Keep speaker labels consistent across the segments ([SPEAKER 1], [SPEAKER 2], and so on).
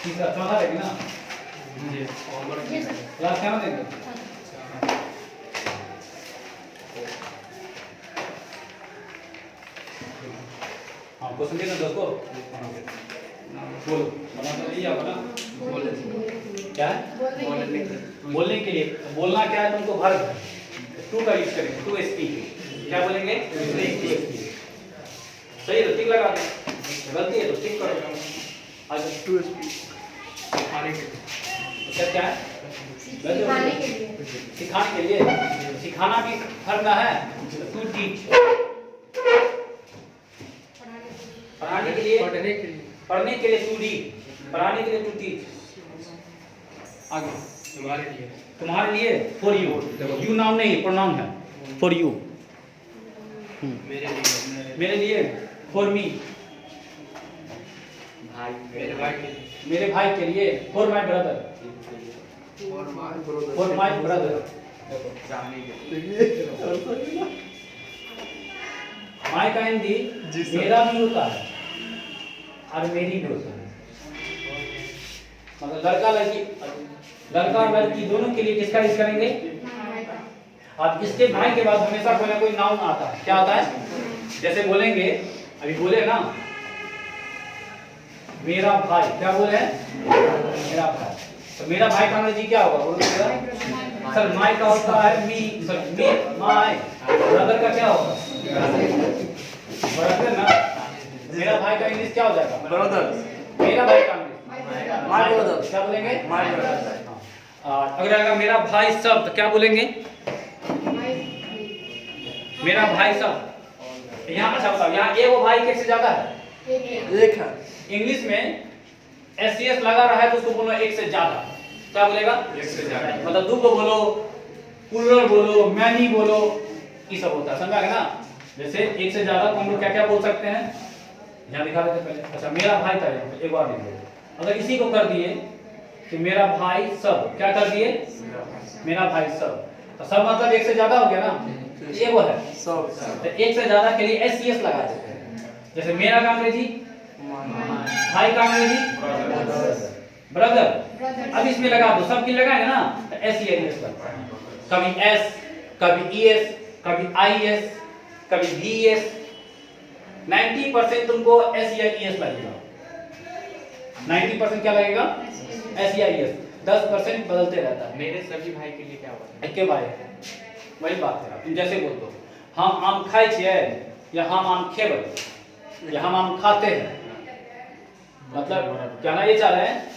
[SPEAKER 1] तीसरा चौथा देंगे ना क्लास क्या देंगे हाँ क्वेश्चन देना दोस्तों बोलो बना तो नहीं आता ना क्या है बोलने के लिए बोलना क्या है तुमको वर्ब टू का यूज करेंगे टू स्पीक क्या बोलेंगे सही है तो टिक लगा दो गलती है तो टिक करो आज टू स्पीक सिखाने के लिए क्या है सिखाने के लिए सिखाना भी फर्क है टू टीच पढ़ाने के लिए पढ़ने के लिए टू रीड पढ़ाने के लिए टू टीच आगे तुम्हारे लिए फॉर यू देखो यू नाउन नहीं प्रोनाउन है फॉर यू मेरे लिए फॉर मी मेरे भाई के लिए फॉर माय ब्रदर माय का हिंदी मेरा भी होता है और मेरी भी होता है मतलब लड़का और लड़की दोनों के लिए किसका यूज करेंगे अब इसके भाई के बाद हमेशा कोई ना कोई नाउन आता है क्या आता है जैसे बोलेंगे अभी बोले ना मेरा भाई क्या बोले मेरा भाई तो मेरा भाई का अंग्रेजी क्या होगा सर माय का होता है मी सर मी माय ब्रदर का क्या होगा ब्रदर ना मेरा भाई का इंग्लिश क्या हो जाएगा ब्रदर मेरा भाई का माय ब्रदर क्या बोलेंगे माय ब्रदर अगर मेरा भाई सब तो क्या बोलेंगे मेरा भाई सब यहाँ अच्छा बताओ यहाँ एक भाई के से ज्यादा है एक है इंग्लिश में एस लगा रहा है तो उसको बोलो एक से ज्यादा क्या बोलेगा एक से ज्यादा मतलब दो को बोलो प्लूरल बोलो मैनी बोलो ये सब होता है समझा गया ना जैसे एक से ज्यादा को हम लोग क्या क्या बोल सकते हैं यहाँ दिखा देते पहले अच्छा मेरा भाई था एक बार लिख लो अगर इसी को कर दिए कि मेरा भाई सब क्या कर दिए मेरा भाई सब तो सब मतलब एक से ज्यादा हो गया ना ये वो है सब तो एक से ज्यादा के लिए एस लगा देते हैं जैसे मेरा का अंग्रेजी भाई का अंग्रेजी ब्रदर अब इसमें लगा दो सब की लगाएंगे ना तो एस कभी एस कभी ईएस कभी आईएस कभी वीएस 90% तुमको एस या ईएस लगेगा 90% क्या लगेगा एस या ईएस 10% बदलते रहता है
[SPEAKER 2] मेरे सभी भाई के लिए क्या होगा
[SPEAKER 1] एक के भाई वही बात है तुम जैसे बोल दो हम आम खाए छिए या हम आम खेबै या हम आम खाते हैं मतलब कहना ये चाह रहे हैं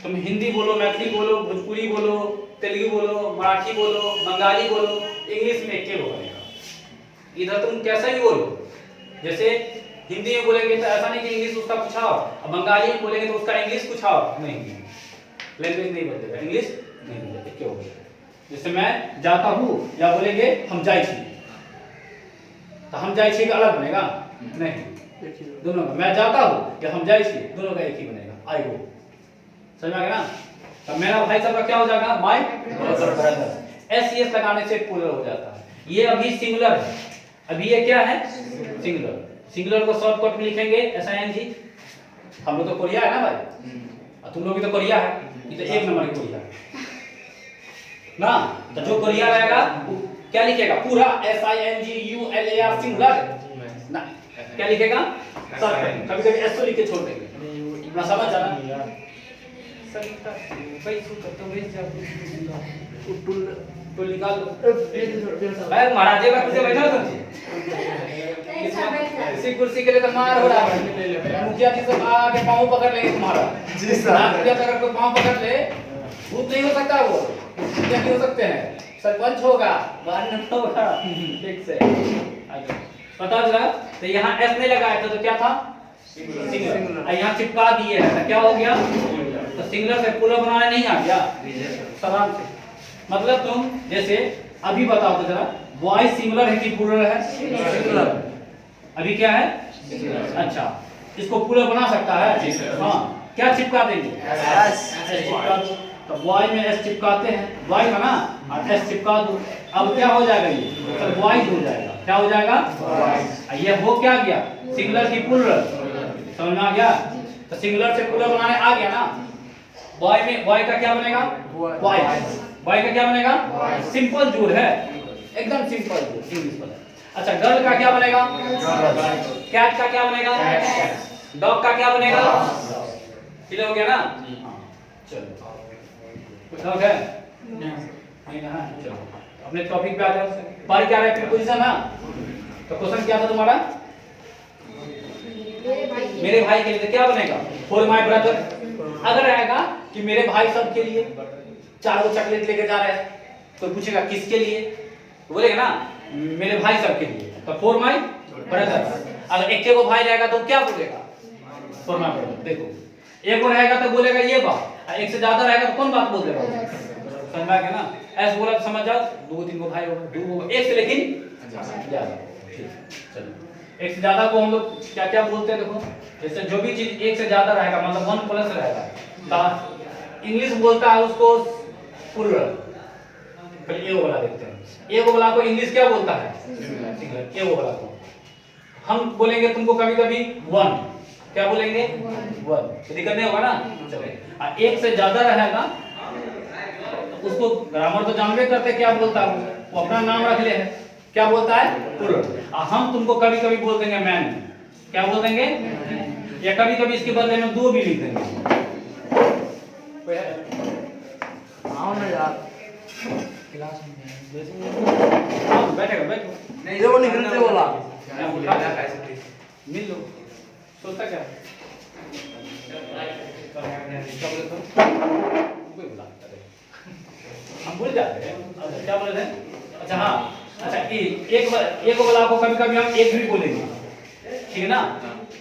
[SPEAKER 1] तुम हिंदी बोलो मैथिली बोलो भोजपुरी बोलो तेलुगु बोलो मराठी बोलो बंगाली बोलो इंग्लिश में एक बोलेगा इधर तुम कैसा भी बोलो जैसे हिंदी में बोलेंगे तो ऐसा नहीं कि इंग्लिश उसका कुछ और बंगाली में बोलेंगे तो उसका इंग्लिश कुछ और नहीं लैंग्वेज नहीं बदलेगा इंग्लिश नहीं बदलेगा क्यों जैसे मैं जाता हूँ या बोलेंगे हम जाए छी तो हम जाए छी का अलग बनेगा नहीं दोनों का मैं जाता हूँ या हम जाए छी दोनों का एक ही बनेगा आई गो समझ में आ गया ना तो मेरा भाई साहब का क्या हो जाएगा माय ब्रदर एस लगाने से प्लूरल हो जाता है ये अभी सिंगुलर है अभी ये क्या है सिंगुलर को शॉर्टकट में लिखेंगे SING हम लोग तो कोरिया है ना भाई और तुम लोग भी तो कोरिया है ये तो एक नंबर की कोरिया है ना तो जो कोरिया रहेगा क्या लिखेगा पूरा SINGULAR सिंगुलर ना क्या लिखेगा कभी कभी एस तो लिख के छोड़ देंगे ना समझ जाना सरिता भाई सुन तो भेज जा टुल निकाल लो भाई महाराज का कुर्सी बैठा हो इसी कुर्सी के लिए तो मार हो रहा है मुखिया जी से आके पांव पकड़ लेंगे तुम्हारा जी सर मुखिया अगर कोई पांव पकड़ ले भूत नहीं हो सकता वो क्या नहीं हो सकते हैं सरपंच होगा वार्ड होगा ठीक से पता चला तो यहाँ एस नहीं लगाया था तो क्या था सिंगुलर यहाँ चिपका दिए है तो क्या हो गया तो सिंगुलर से प्लूरल बनाना नहीं आ गया सवाल से मतलब तुम जैसे अभी बताओ तो जरा बॉय सिंगुलर है कि प्लूरल है सिंगुलर अभी क्या है? अच्छा, इसको पूरा बना सकता है? हाँ, क्या चिपका देंगे? एस चिपका दो। तो बॉय में एस चिपकाते हैं, बॉय का ना, और एस चिपका दो। अब क्या हो जाएगा? ये तो बॉयज हो जाएगा। क्या हो जाएगा? ये हो क्या गया? सिंगुलर की प्लूरल। समझ में आ गया? तो सिंगुलर से प्लूरल बनाने आ गया ना। बॉय में बॉय का क्या बनेगा? बॉयज। बॉय का क्या बनेगा? सिंपल जोड़ है, एकदम सिंपल जोड़ इंग्लिश में। अच्छा, गर्ल का क्या बनेगा? कैट का क्या बनेगा? डॉग का क्या बनेगा? क्लियर हो गया ना? चलो, कुछ डाउट है? नहीं ना? चलो अपने टॉपिक पे आ जाओ। पर क्या है? प्रीपोजिशन ना। तो क्वेश्चन क्या था तुम्हारा? मेरे भाई के लिए क्या बनेगा? For my brother. अगर रहेगा कि मेरे भाई सब के लिए 4 चॉकलेट लेके जा रहे हैं, तो पूछेगा किसके लिए? तो बोलेगा ना मेरे भाई सब के लिए, तो फॉर माय ब्रदर। अगर एक को भाई रहेगा तो क्या बोलेगा? For my brother. देखो, एक को रहेगा तो बोलेगा ये बात, एक से ज्यादा रहेगा तो कौन बात बोल देगा? समझ में आ गया ना? ऐसे बोला तो समझ जाओ, 2-3 को भाई होगा, 2 होगा, एक से लेकिन ज्यादा। ठीक, चलो एक से ज्यादा को हम लोग क्या क्या बोलते हैं? देखो, जैसे जो भी चीज एक से ज्यादा रहेगा, मतलब 1 प्लस रहेगा, इंग्लिश बोलता है उसको प्लूरल। पहले ए वाला देखते हैं। ए वाला को इंग्लिश क्या बोलता है? सिंगुलर। ए वाला को हम बोलेंगे तुमको कभी कभी 1, क्या बोलेंगे? 1। तो दिक्कत नहीं होगा ना? चलो, एक से ज्यादा रहेगा उसको ग्रामर तो जानबे करते क्या बोलता है, वो अपना नाम रख ले है, क्या बोलता है? प्लूरल। हम तुमको कभी कभी बोल देंगे मैन, क्या बोल देंगे? या कभी कभी इसके बदले में 2 भी लिख देंगे।
[SPEAKER 2] आओ ना यार,
[SPEAKER 1] क्लास में बैठेगा, बैठो।
[SPEAKER 2] नहीं वो निकलते बोला
[SPEAKER 1] मिल लो, सोचता क्या? हम भूल जाते हैं। अच्छा, क्या बोले थे? अच्छा हाँ, अच्छा एक वाला को कभी कभी हम एक भी बोलेंगे, ठीक है ना?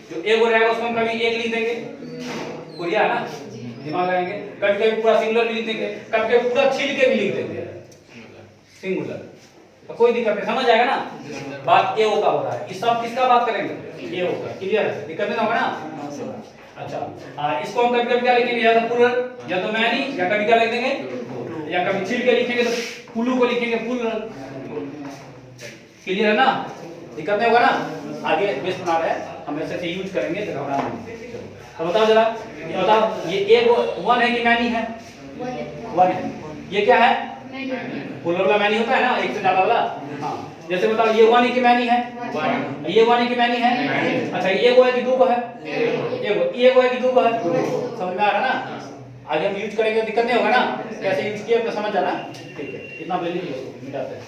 [SPEAKER 1] जो एक रहेगा उसको हम कभी एक लिख देंगे, बढ़िया है ना? दिमाग लगाएंगे। कभी कभी पूरा सिंगुलर भी लिख देंगे, कभी कभी पूरा छील के भी लिख देंगे सिंगुलर। तो कोई दिक्कत नहीं, समझ आएगा ना? बात ए ओ का हो रहा है, इस सब किसका बात करेंगे? ए ओ का। क्लियर है? दिक्कत नहीं होगा ना? अच्छा, इसको हम कभी कभी क्या लिखेंगे? या तो प्लूरल, या तो मैनी, या कभी क्या लिख देंगे? या कभी छील के लिखेंगे तो पुलू को लिखेंगे प्लूरल। क्लियर है ना? दिक्कत नहीं होगा ना? आगे बेस बना रहे हैं, हम ऐसे से यूज करेंगे तो घबराना नहीं। तो बताओ जरा, ये बताओ, ये ए 1 है कि मैनी है? 1 है। ये क्या है? प्लूरल वाला मैनी होता है ना, एक से ज्यादा वाला। हाँ, जैसे बताओ ये 1 है कि मैनी है? ये 1 है कि मैनी है? अच्छा, ये को है कि 2 को है? ये को है कि 2 को है? समझ में आ रहा ना? आगे हम यूज करेंगे, दिक्कत नहीं होगा ना? कैसे यूज किया तो समझ जाना। ठीक है, इतना बोल लीजिए, इसको मिटाते हैं।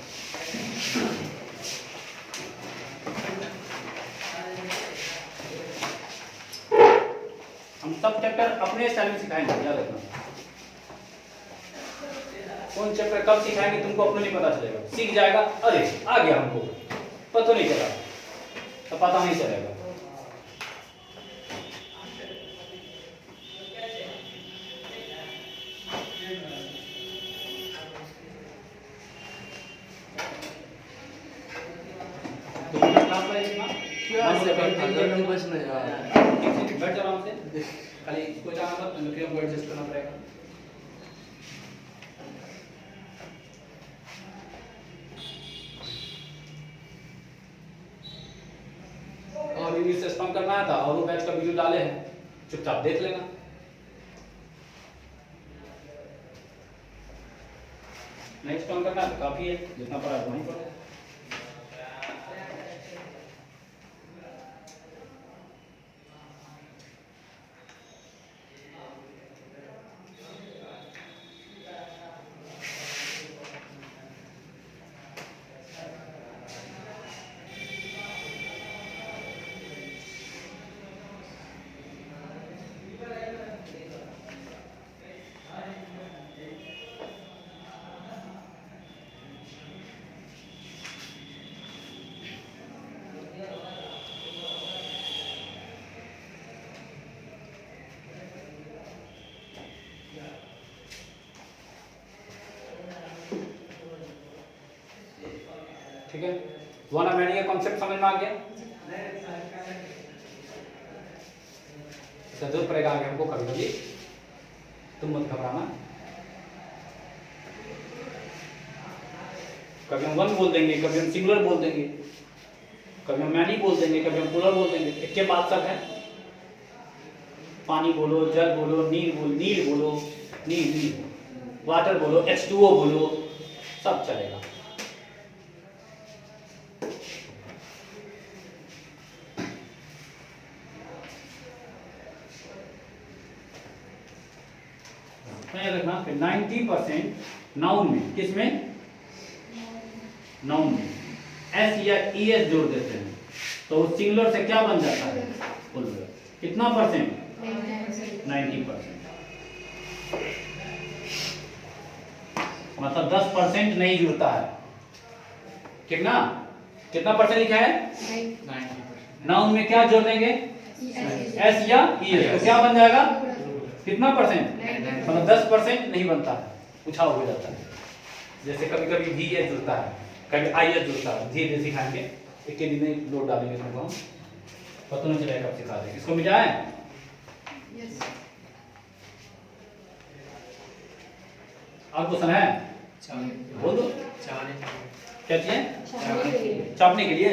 [SPEAKER 1] हम सब चैप्टर अपने स्टाइल में सिखाएंगे, याद रखना। कौन चैप्टर कब सिखाएंगे तुमको अपने नहीं पता चलेगा, सीख जाएगा, अरे आ गया हमको, पता नहीं चला तो पता नहीं चलेगा। बैठ जाओ आराम से, खाली इसको जाना मत, फिर हमको एडजस्ट करना पड़ेगा। और इंग्लिश से स्पम करना था, और वो बैच का वीडियो डाले हैं, चुपचाप देख लेना। नहीं स्पम करना तो काफी है, जितना पड़ा है वहीं पड़ा। ठीक है, वन ऑफ मैनी का कॉन्सेप्ट समझ में आ गया? इसका जरूरत पड़ेगा आगे हमको कभी कभी, तुम मत घबराना। कभी हम वन बोल देंगे, कभी हम सिंगुलर बोल देंगे, कभी हम मैनी बोल देंगे, कभी हम प्लूरल बोल देंगे, एक के बाद सब है। पानी बोलो, जल बोलो, नील बोलो, नील वाटर बोलो, H2O बोलो, सब चलेगा। रखना 90% नाउन में, किसमें? नाउन में एस या ES जोड़ देते हैं तो सिंगुलर से क्या बन जाता है? प्लूरल। कितना परसेंट? 90%। मतलब 10% नहीं जुड़ता है। कितना परसेंट लिखा है? 90%। नाउन में क्या जोड़ देंगे? एस या ES, तो क्या बन जाएगा? कितना परसेंट? मतलब 10% नहीं बनता है, उछाव हो जाता है। जैसे कभी कभी VS जुड़ता है, कभी IS जुड़ता है। धीरे धीरे सिखाएंगे, एक के दिन में लोड डालेंगे तुमको, पता नहीं चलेगा कब सिखा देंगे। इसको मिटाएं? और क्वेश्चन है? बोल दो। क्या चाहिए? चापने के लिए,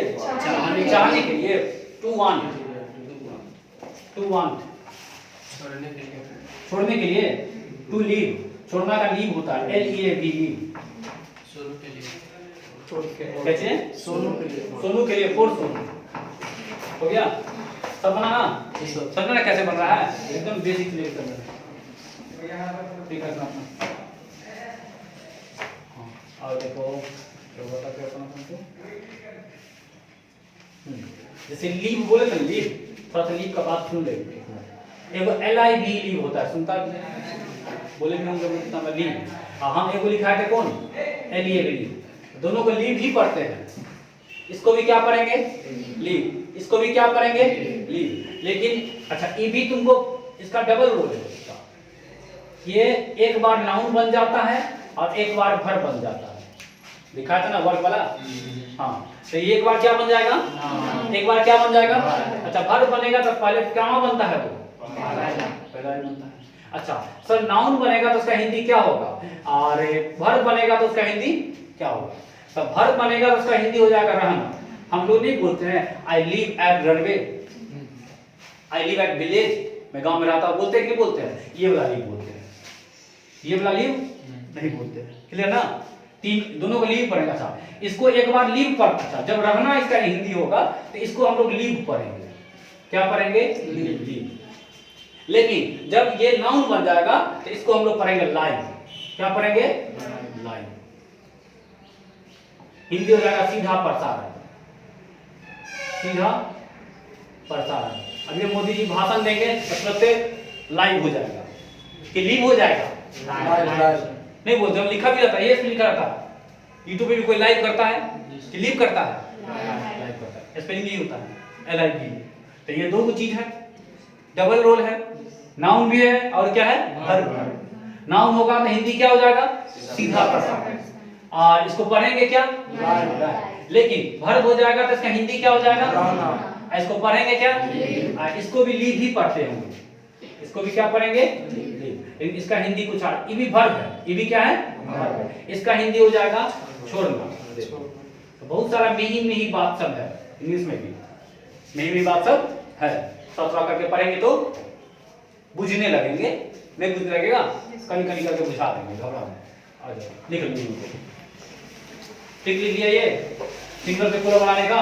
[SPEAKER 1] चाहने के लिए, टू वांट, छोड़ने के लिए, टू लीव, छोड़ना का लीव होता है, LEAV, लीव। क्या चाहिए? सोनू के लिए, फोर सोनू। हो गया? सब बनाना? समझना कैसे बन रहा है? एकदम बेसिक क्लियर करना है। ठीक है अपना। और देखो क्या बता के अपना तुमको, जैसे लीव बोले तो लीव, थोड़ा सा लीव का बात सुन ले। एगो LIV लीव होता है, सुनता बोले भी हम लोग कितना लीव, हम एगो लिखा है कौन? LEAV leave. दोनों को लीव ही पढ़ते हैं। इसको भी क्या पढ़ेंगे? लीव। इसको भी क्या पढ़ेंगे? लीव। लेकिन अच्छा ये भी तुमको, इसका डबल रोल है इसका। ये एक बार नाउन बन जाता है और एक बार वर्ब बन जाता है। दिखाया था ना वर्ब वाला? हाँ, तो ये एक बार क्या बन जाएगा? एक बार क्या बन जाएगा? अच्छा वर्ब बनेगा तो पहले क्या बनता है? वो पहला ही बनता है। अच्छा सर नाउन बनेगा तो उसका हिंदी क्या होगा? और वर्ब बनेगा तो उसका हिंदी क्या होगा? तो वर्ब बनेगा तो उसका हिंदी हो जाएगा रहना। हम लोग नहीं बोलते हैं I live at runway, I live at village, मैं गांव में रहता हूं, बोलते हैं कि बोलते हैं? ये वाला लीव बोलते हैं, ये वाला लीव नहीं बोलते हैं। क्लियर ना? तीन दोनों को लीव पढ़ेगा। अच्छा इसको एक बार लीव पढ़, अच्छा जब रहना इसका हिंदी होगा तो इसको हम लोग लीव पढ़ेंगे। क्या पढ़ेंगे? लीव। लेकिन जब ये नाउन बन जाएगा तो इसको हम लोग पढ़ेंगे लाइव। क्या पढ़ेंगे? लाइव। हिंदी हो जाएगा सीधा प्रसारण, सीधा प्रसारण। अब ये मोदी जी भाषण देंगे तो प्रत्येक लाइव हो जाएगा कि लीव हो जाएगा? नहीं बोलते, हम लिखा भी रहता है, ये लिखा रहता है। यूट्यूब पे भी कोई लाइव करता है कि लीव करता है? लाइव करता है। स्पेलिंग नहीं होता है LIV। तो ये दो चीज है, डबल रोल है, नाउन भी है और क्या है? वर्ब। नाउन होगा तो हिंदी क्या हो जाएगा? सीधा प्रसारण। और इसको पढ़ेंगे क्या? लेकिन वर्ब हो जाएगा तो इसका हिंदी क्या हो जाएगा? इसको पढ़ेंगे क्या? इसको भी लीव ही पढ़ते होंगे, इसको भी क्या पढ़ेंगे? लीव। इसका हिंदी कुछ ये भी वर्ब है, ये भी क्या है? वर्ब है। इसका हिंदी हो जाएगा छोड़ना। तो बहुत सारा मिही बात सब है इंग्लिश में भी, मिही बात सब है। थोड़ा करके पढ़ेंगे तो बुझने लगेंगे, नहीं बुझने लगेगा कहीं कहीं करके बुझा देंगे, घबरा आ जाओ। लिख लीजिए, ठीक लिख लिया। ये सिंगलर से पूरा बनाने का,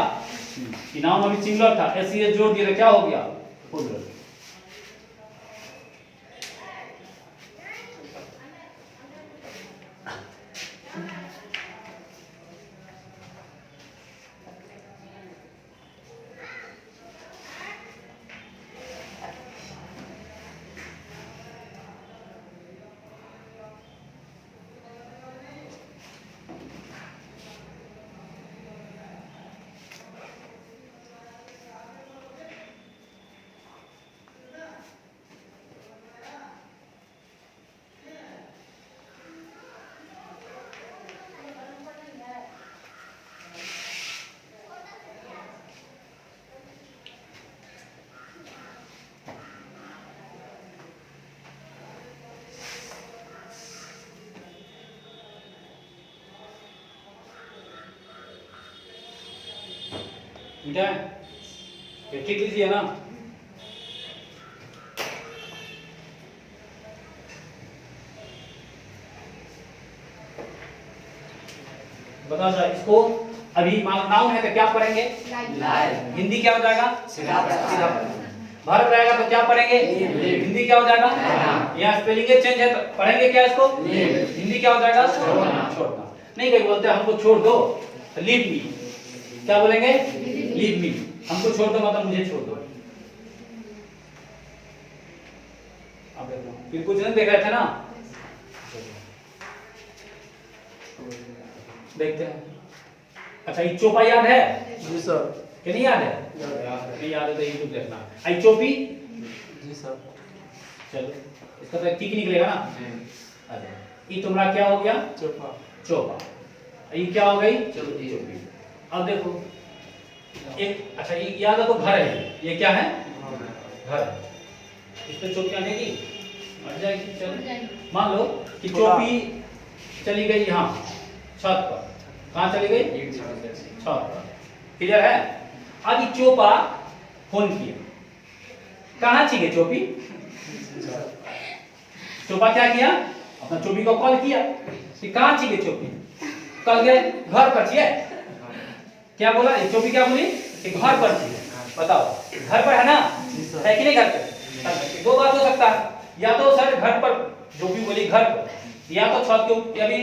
[SPEAKER 1] नाउन अभी सिंगलर था, SES जोड़ दिया, क्या हो गया? प्लूरल। ठीक है, ये ठीक लीजिए ना। बता जरा इसको, अभी नाउन है तो क्या पढ़ेंगे? हिंदी क्या हो जाएगा? सीधा। भारत रहेगा तो क्या पढ़ेंगे? हिंदी क्या हो जाएगा? यहाँ स्पेलिंग चेंज है तो पढ़ेंगे क्या इसको? हिंदी क्या हो जाएगा? छोड़ना। नहीं कहीं बोलते हमको छोड़ दो तो लीव मी, क्या बोलेंगे? Leave me. हमको छोड़ दो मतलब मुझे छोड़ दो। अब देखो फिर कुछ नहीं देख रहे थे ना, देखते हैं। अच्छा ये चोपा याद है?
[SPEAKER 2] जी सर।
[SPEAKER 1] कि नहीं याद है? नहीं याद है तो यूट्यूब देखना। आई चोपी?
[SPEAKER 2] जी सर।
[SPEAKER 1] चलो इसका तो ठीक निकलेगा ना। अच्छा ये तुम्हारा क्या हो गया?
[SPEAKER 2] चोपा।
[SPEAKER 1] चोपा। ये क्या हो गई? चोपी। अब देखो एक, अच्छा ये याद है तो घर है, ये क्या है? घर है। इस पे चोपी आने की हट जाएगी। चलो मान लो कि चोपी चली गई यहाँ छत पर। कहाँ चली गई? छत पर। क्लियर है? अब ये चोपा फोन किया, कहाँ चाहिए चोपी? चोपा क्या किया? अपना चोपी को कॉल किया कि कहाँ चाहिए चोपी? कल गए घर पर चाहिए। क्या बोला ये चोपी? क्या बोली कि घर पर चाहिए। बताओ घर पर है ना? है कि नहीं घर पर? दो बात हो सकता है, या तो सर घर पर जो भी बोली घर पर, या तो छत के ऊपर। अभी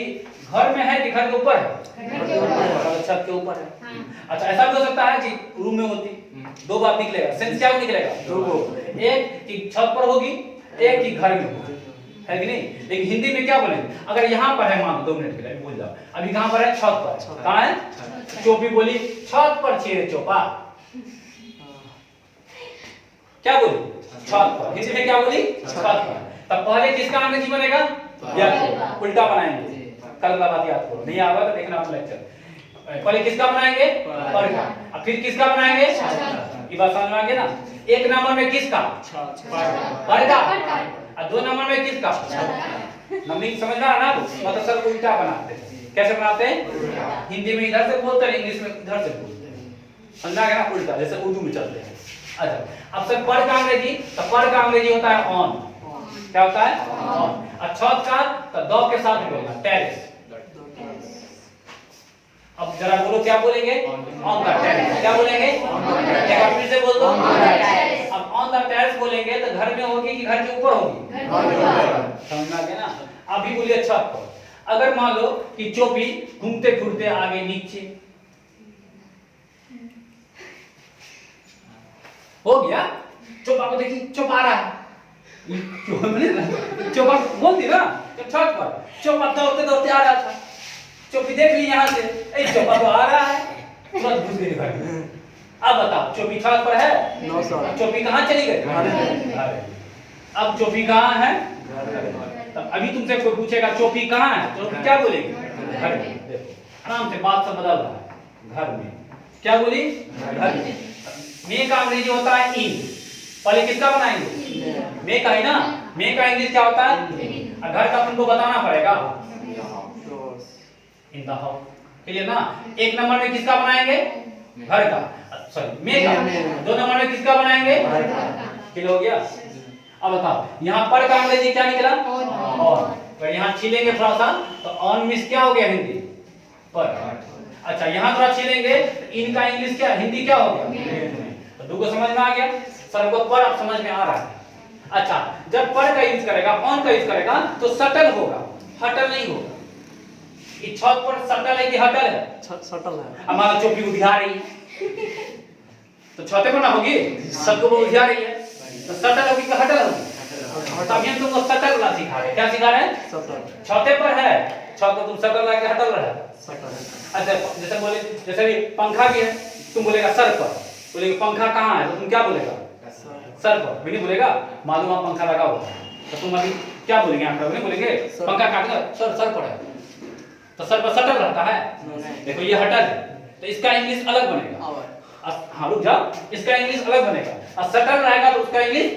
[SPEAKER 1] घर में है कि घर के ऊपर है? छत के ऊपर है। अच्छा ऐसा भी हो सकता है कि रूम में होती। दो बात निकलेगा, सेंस क्या निकलेगा? एक कि छत पर होगी, एक कि घर में होगी, है कि नहीं? लेकिन हिंदी में क्या बोलेंगे? अगर यहाँ पर है, मान लो 2 मिनट के लिए भूल जाओ, अभी कहाँ पर है? छत पर। कहाँ है? चोपी बोली छत पर चाहिए चोपा। क्या बोली? छत पर। हिंदी में क्या बोली? छत पर। तब पहले किसका अंग्रेजी बनेगा? या उल्टा बनाएंगे। कल का बात याद करो, नहीं आएगा तो देखना आप लेक्चर। पहले किसका बनाएंगे? पर का। अब फिर किसका बनाएंगे? ये बात समझ में आ गई ना? एक नंबर में किसका? पर का। और 2 नंबर में किसका? नंबरिंग समझ में आ रहा ना? मतलब सब उल्टा बनाते हैं। कैसे बनाते हैं? हिंदी में इधर से बोलते हैं, इंग्लिश में इधर से बोलते हैं। समझा गया ना? उल्टा, जैसे उर्दू में चलते हैं। अच्छा अब सर पर का अंग्रेजी, तो पर का अंग्रेजी होता है ऑन। क्या होता है? ऑन। और छत का तो द के साथ बोलना, टेरेस। अब जरा बोलो क्या बोलेंगे? On the terrace. क्या बोलेंगे? एक बार फिर से बोल दो। अब ऑन द टेरेस बोलेंगे तो घर में होगी कि घर के ऊपर होगी? समझ में आ गया ना? अभी बोलिए छत पर। अगर मान लो कि चोपी घूमते फिरते आगे नीचे हो गया, चोपा को देखी चोपा रहा है, चोपा बोल दी ना तो छत पर चोपा दौड़ते दौड़ते आ रहा था। चोपी देख ली यहाँ से, ए चोपा तो आ रहा है, तुरंत घुस गई घर में। अब बताओ चोपी छत पर है?
[SPEAKER 2] No sir.
[SPEAKER 1] चोपी कहाँ चली गई? अब चोपी कहाँ है? तब अभी तुमसे कोई पूछेगा चोपी कहाँ है, चोपी क्या बोलेगी? घर में। देखो आराम से बात सब बदल रहा है। घर में क्या बोली? घर में। मे का अंग्रेजी होता है इन। पहले किसका बनाएंगे? मे का है ना? मे का इंग्लिश क्या होता है? घर का तुमको बताना पड़ेगा, इन द हाउस। क्लियर ना? एक नंबर में किसका बनाएंगे? घर का, सॉरी मे का। 2 नंबर में किसका बनाएंगे? क्लियर हो गया? अब बताओ यहाँ पर का अंग्रेजी क्या निकला? ऑन। तो यहाँ छीलेंगे थोड़ा सा तो ऑन मिस क्या हो गया? हिंदी पर। अच्छा यहाँ थोड़ा छीलेंगे तो इनका इंग्लिश क्या, हिंदी क्या हो गया? तो दो को समझ में आ गया। सर को पर अब समझ में आ रहा है। अच्छा जब पर का यूज करेगा, ऑन का यूज करेगा तो सटल होगा, हटल नहीं होगा। इस छत पर सटल है कि हटल है?
[SPEAKER 2] सटल है।
[SPEAKER 1] हमारा चोपी उधिया रही है तो छते पर ना होगी, सबको वो उधिया रही है तो सटल होगी कि हटल होगी? तभी हम तुमको सटल वाला सिखा रहे हैं। क्या सिखा रहे हैं?
[SPEAKER 2] सटल।
[SPEAKER 1] छते पर है, छत पर तुम सटल लगा के हटल रहा।
[SPEAKER 2] सटल।
[SPEAKER 1] अच्छा जैसे बोले, जैसे भी पंखा भी है, तुम बोलेगा सर पर, बोलेगा पंखा कहाँ है तो तुम क्या बोलेगा? सर पर। भी नहीं बोलेगा, मालूम आप पंखा लगा हुआ है तो तुम अभी क्या बोलेंगे? आप नहीं बोलेंगे पंखा काटना सर, सर पर है तो सर पर सटल रहता है। देखो ये हटल है तो इसका इंग्लिश अलग बनेगा। हाँ रुक जाओ, इसका इंग्लिश अलग बनेगा और सटल रहेगा तो उसका इंग्लिश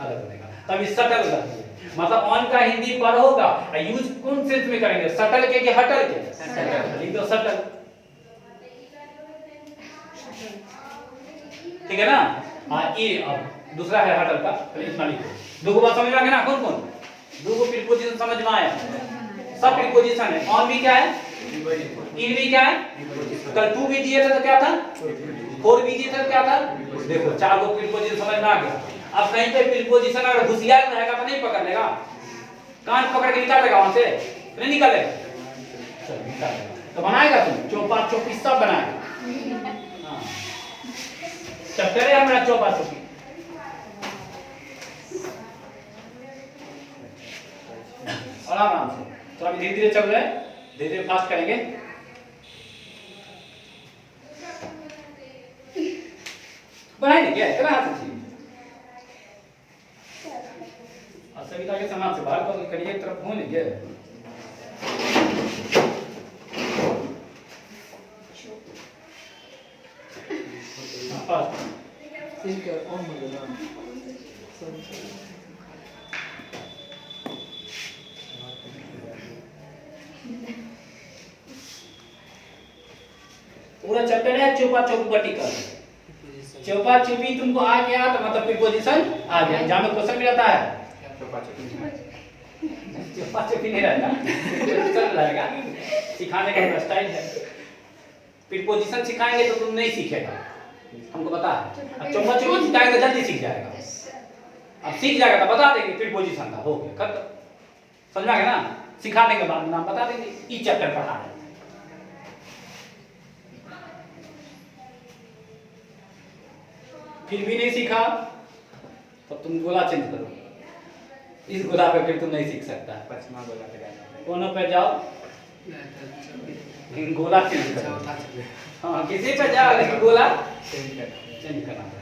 [SPEAKER 1] अलग बनेगा। तब इस सटल का मतलब ऑन का हिंदी पर होगा। यूज कौन सेंस में करेंगे? सटल के कि हटल के? लिख दो सटल। ठीक है ना। हाँ ये अब दूसरा है हटल का, इतना लिखो। दो बात समझ में आ गया ना, कौन कौन दो प्रीपोजिशन समझ में आया, सब प्रीपोजिशन है। ऑन भी क्या है, इन भी क्या है, कल टू भी दिए थे तो क्या था, फोर भी दिए थे तो क्या था, देखो चार गो प्रीपोजिशन समझ में आ गया। अब कहीं पे प्रीपोजिशन अगर होशियार रहेगा तो नहीं पकड़ लेगा, कान पकड़ के निकाल लेगा वहां से, नहीं निकालेगा, चल निकालेगा तो बनाएगा तुम चौपा चौपी सब बनाएगा। हाँ चैप्टर है हमारा चौपा चौपी। और आराम से तो अभी धीरे धीरे चल रहे हैं, धीरे धीरे फास्ट करेंगे। बनाएंगे क्या इतना हाथ से, और सविता के समाज से बाहर को करिए तरफ हो लेंगे।
[SPEAKER 2] ठीक है ऑन हो गया।
[SPEAKER 1] पूरा चैप्टर है चौपा चौपटी का। चौपा चौपी तुमको आ गया तो मतलब प्रीपोजिशन आ गया। एग्जाम में क्वेश्चन भी रहता है चौपा चौपी नहीं रहता, प्रीपोजिशन रहेगा, सिखाने का स्टाइल है। प्रीपोजिशन सिखाएंगे तो तुम नहीं सीखेगा, हमको पता है। अब चौपा चौपी सिखाएंगे तो जल्दी सीख जाएगा। अब सीख जाएगा तो बता देंगे प्रीपोजिशन का हो गया खत्म, समझ में आ गया ना। सिखाने के बाद नाम बता देंगे, ई चैप्टर पढ़ा है। फिर भी नहीं सीखा तो तुम गोला चेंज करो, इस गोला पे फिर तुम नहीं सीख सकता।
[SPEAKER 3] पचमा गोला पे जाना,
[SPEAKER 1] दोनों पे जाओ, गोला चेंज करो। हाँ किसी पे जाओ लेकिन गोला चेंज करना पड़ेगा।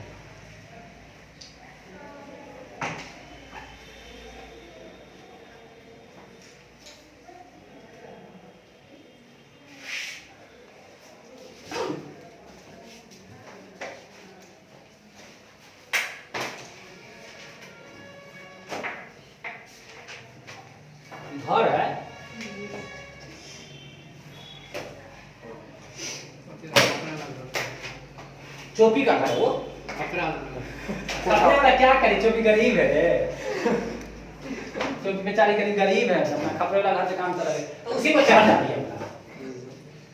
[SPEAKER 1] घर है, चौपी का है वो, कपड़ा वाला क्या करे, चौपी गरीब है, चौपी बेचारी गरीब है, अपना कपड़े वाला घर से काम चला तो उसी पर चढ़ जाती है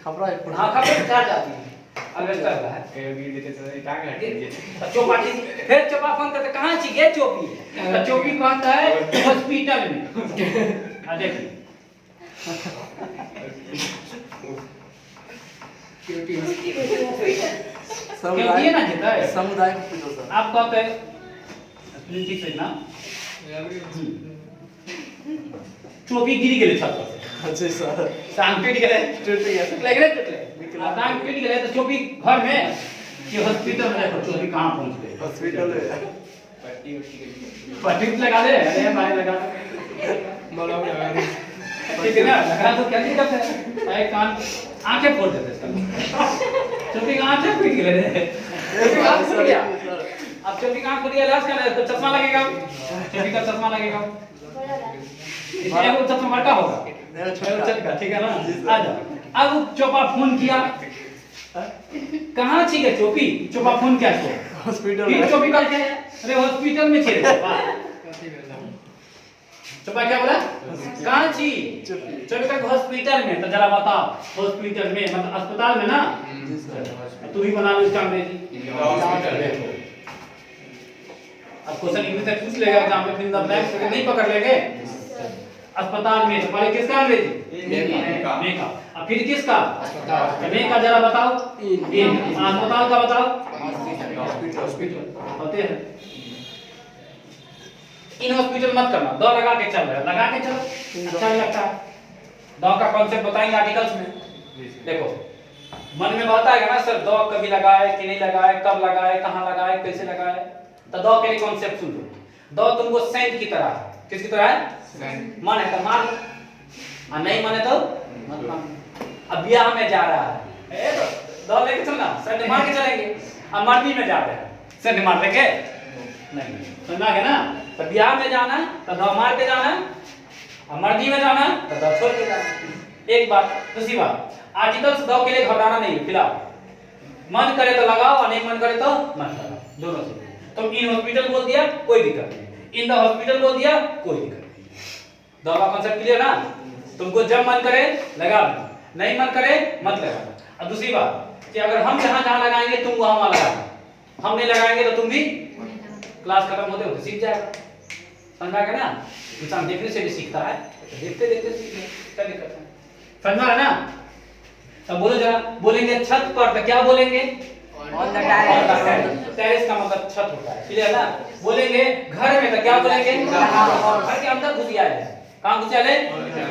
[SPEAKER 2] खबरा है।
[SPEAKER 1] हाँ कपड़े पे चढ़ जाती है। अल्वेस्टर वाला है
[SPEAKER 3] वीर देते तो टांग हट गई।
[SPEAKER 1] तो चौपा फिर चौपा फोन करते कहाँ छी गे चौपी, तो चौपी कहता है हॉस्पिटल में। हाँ देखिए
[SPEAKER 2] समुदाय
[SPEAKER 1] ना जीता है
[SPEAKER 2] समुदाय हॉस्पिटल सर।
[SPEAKER 1] आप कहते हैं ठीक से ना, चौपी गिरी गेले छत पर से,
[SPEAKER 2] अच्छा सर
[SPEAKER 1] टांग टूट गेले,
[SPEAKER 2] टूट गया
[SPEAKER 1] टूट गेले टांग टूट गेले तो चौपी घर में कि हॉस्पिटल में देखो चौपी कहाँ पहुंच गई,
[SPEAKER 2] हॉस्पिटल है।
[SPEAKER 1] पट्टी लगा दे, अरे भाई लगा
[SPEAKER 2] बोलो
[SPEAKER 1] ठीक है ना, लगा तो क्या दिक्कत है, एक कान आंखें फोड़ देते इसका, चौपी का आंखें फूट गए रे, आंख फूट गया। अब चौपी का आंख फूट गया, इलाज करना है तो चश्मा लगेगा, चौपी का चश्मा लगेगा, इसलिए वो चश्मा बड़ा होगा, चलेगा ठीक है ना। आ जाओ, अब चौपा फोन किया, कहाँ छी गे चौपी, चौपा फोन किया तो
[SPEAKER 2] हॉस्पिटल
[SPEAKER 1] फिर
[SPEAKER 2] है।
[SPEAKER 1] चौपी कहते हैं अरे हॉस्पिटल में छी रे चौपा क्या बोला, कहाँ छी, चौपी का हॉस्पिटल में, तो जरा बताओ हॉस्पिटल में मतलब अस्पताल में ना,
[SPEAKER 2] जी सर।
[SPEAKER 1] तू ही बना लो इसका अंग्रेजी। अब क्वेश्चन इंग्लिश में पूछ लेगा एग्जाम में, फिर ब्लैंक से नहीं पकड़ लेंगे। अस्पताल में तो पहले किसका अंग्रेजी, में का, अब फिर किसका, में का जरा बताओ, अस्पताल का बताओ, होते हैं। इन हॉस्पिटल मत करना, दो लगा के चल रहा है, लगा के चलो अच्छा नहीं लगता है। दो का कॉन्सेप्ट बताएंगे आर्टिकल्स में। देखो मन में बहुत आएगा ना सर, दो कभी लगाए कि नहीं लगाए, कब लगाए, कहाँ लगाए, कैसे लगाए, तो दो के लिए कॉन्सेप्ट सुन लो। दो तुमको सेंट की तरह है, किसकी तरह है, मन है तो मान लो, और नहीं माने तो मत मान। अब ब्याह में जा रहा है, दो लेके चलना, सेंट मार के चलेंगे। अब मर्दी में जा रहे हैं, सेंट मार लेंगे नहीं, समझ गया ना। तो ब्याह में जाना तो दो मार के जाना, और मर्दी में जाना तो दो छोड़ के जाना। एक बात। दूसरी बात, आर्टिकल्स दो के लिए घबराना नहीं है फिलहाल, मन करे तो लगाओ और नहीं मन करे तो मत लगाओ। दोनों से। तुम इन हॉस्पिटल बोल दिया कोई दिक्कत नहीं, इन द हॉस्पिटल बोल दिया कोई दिक्कत नहीं। दोनों कॉन्सेप्ट क्लियर ना? तुमको जब मन करे लगा दो, नहीं मन करे मत लगाना। अब दूसरी बात कि अगर हम जहां लगाएंगे तुम वहां लगाना, हम नहीं लगाएंगे तो तुम भी क्लास खत्म होते होते सीख जाएगा। समझ आ गया ना? इंसान देखने से भी सीखता है, तो देखते देखते सीखने क्या दिक्कत है? समझ आ रहा ना? तब बोलो जरा, बोलेंगे छत पर तो क्या बोलेंगे?
[SPEAKER 4] On the terrace.
[SPEAKER 1] टेरेस का मतलब छत होता है, क्लियर ना? बोलेंगे घर में तो क्या बोलेंगे? घर के अंदर घुस गया है, कहां घुस गया है?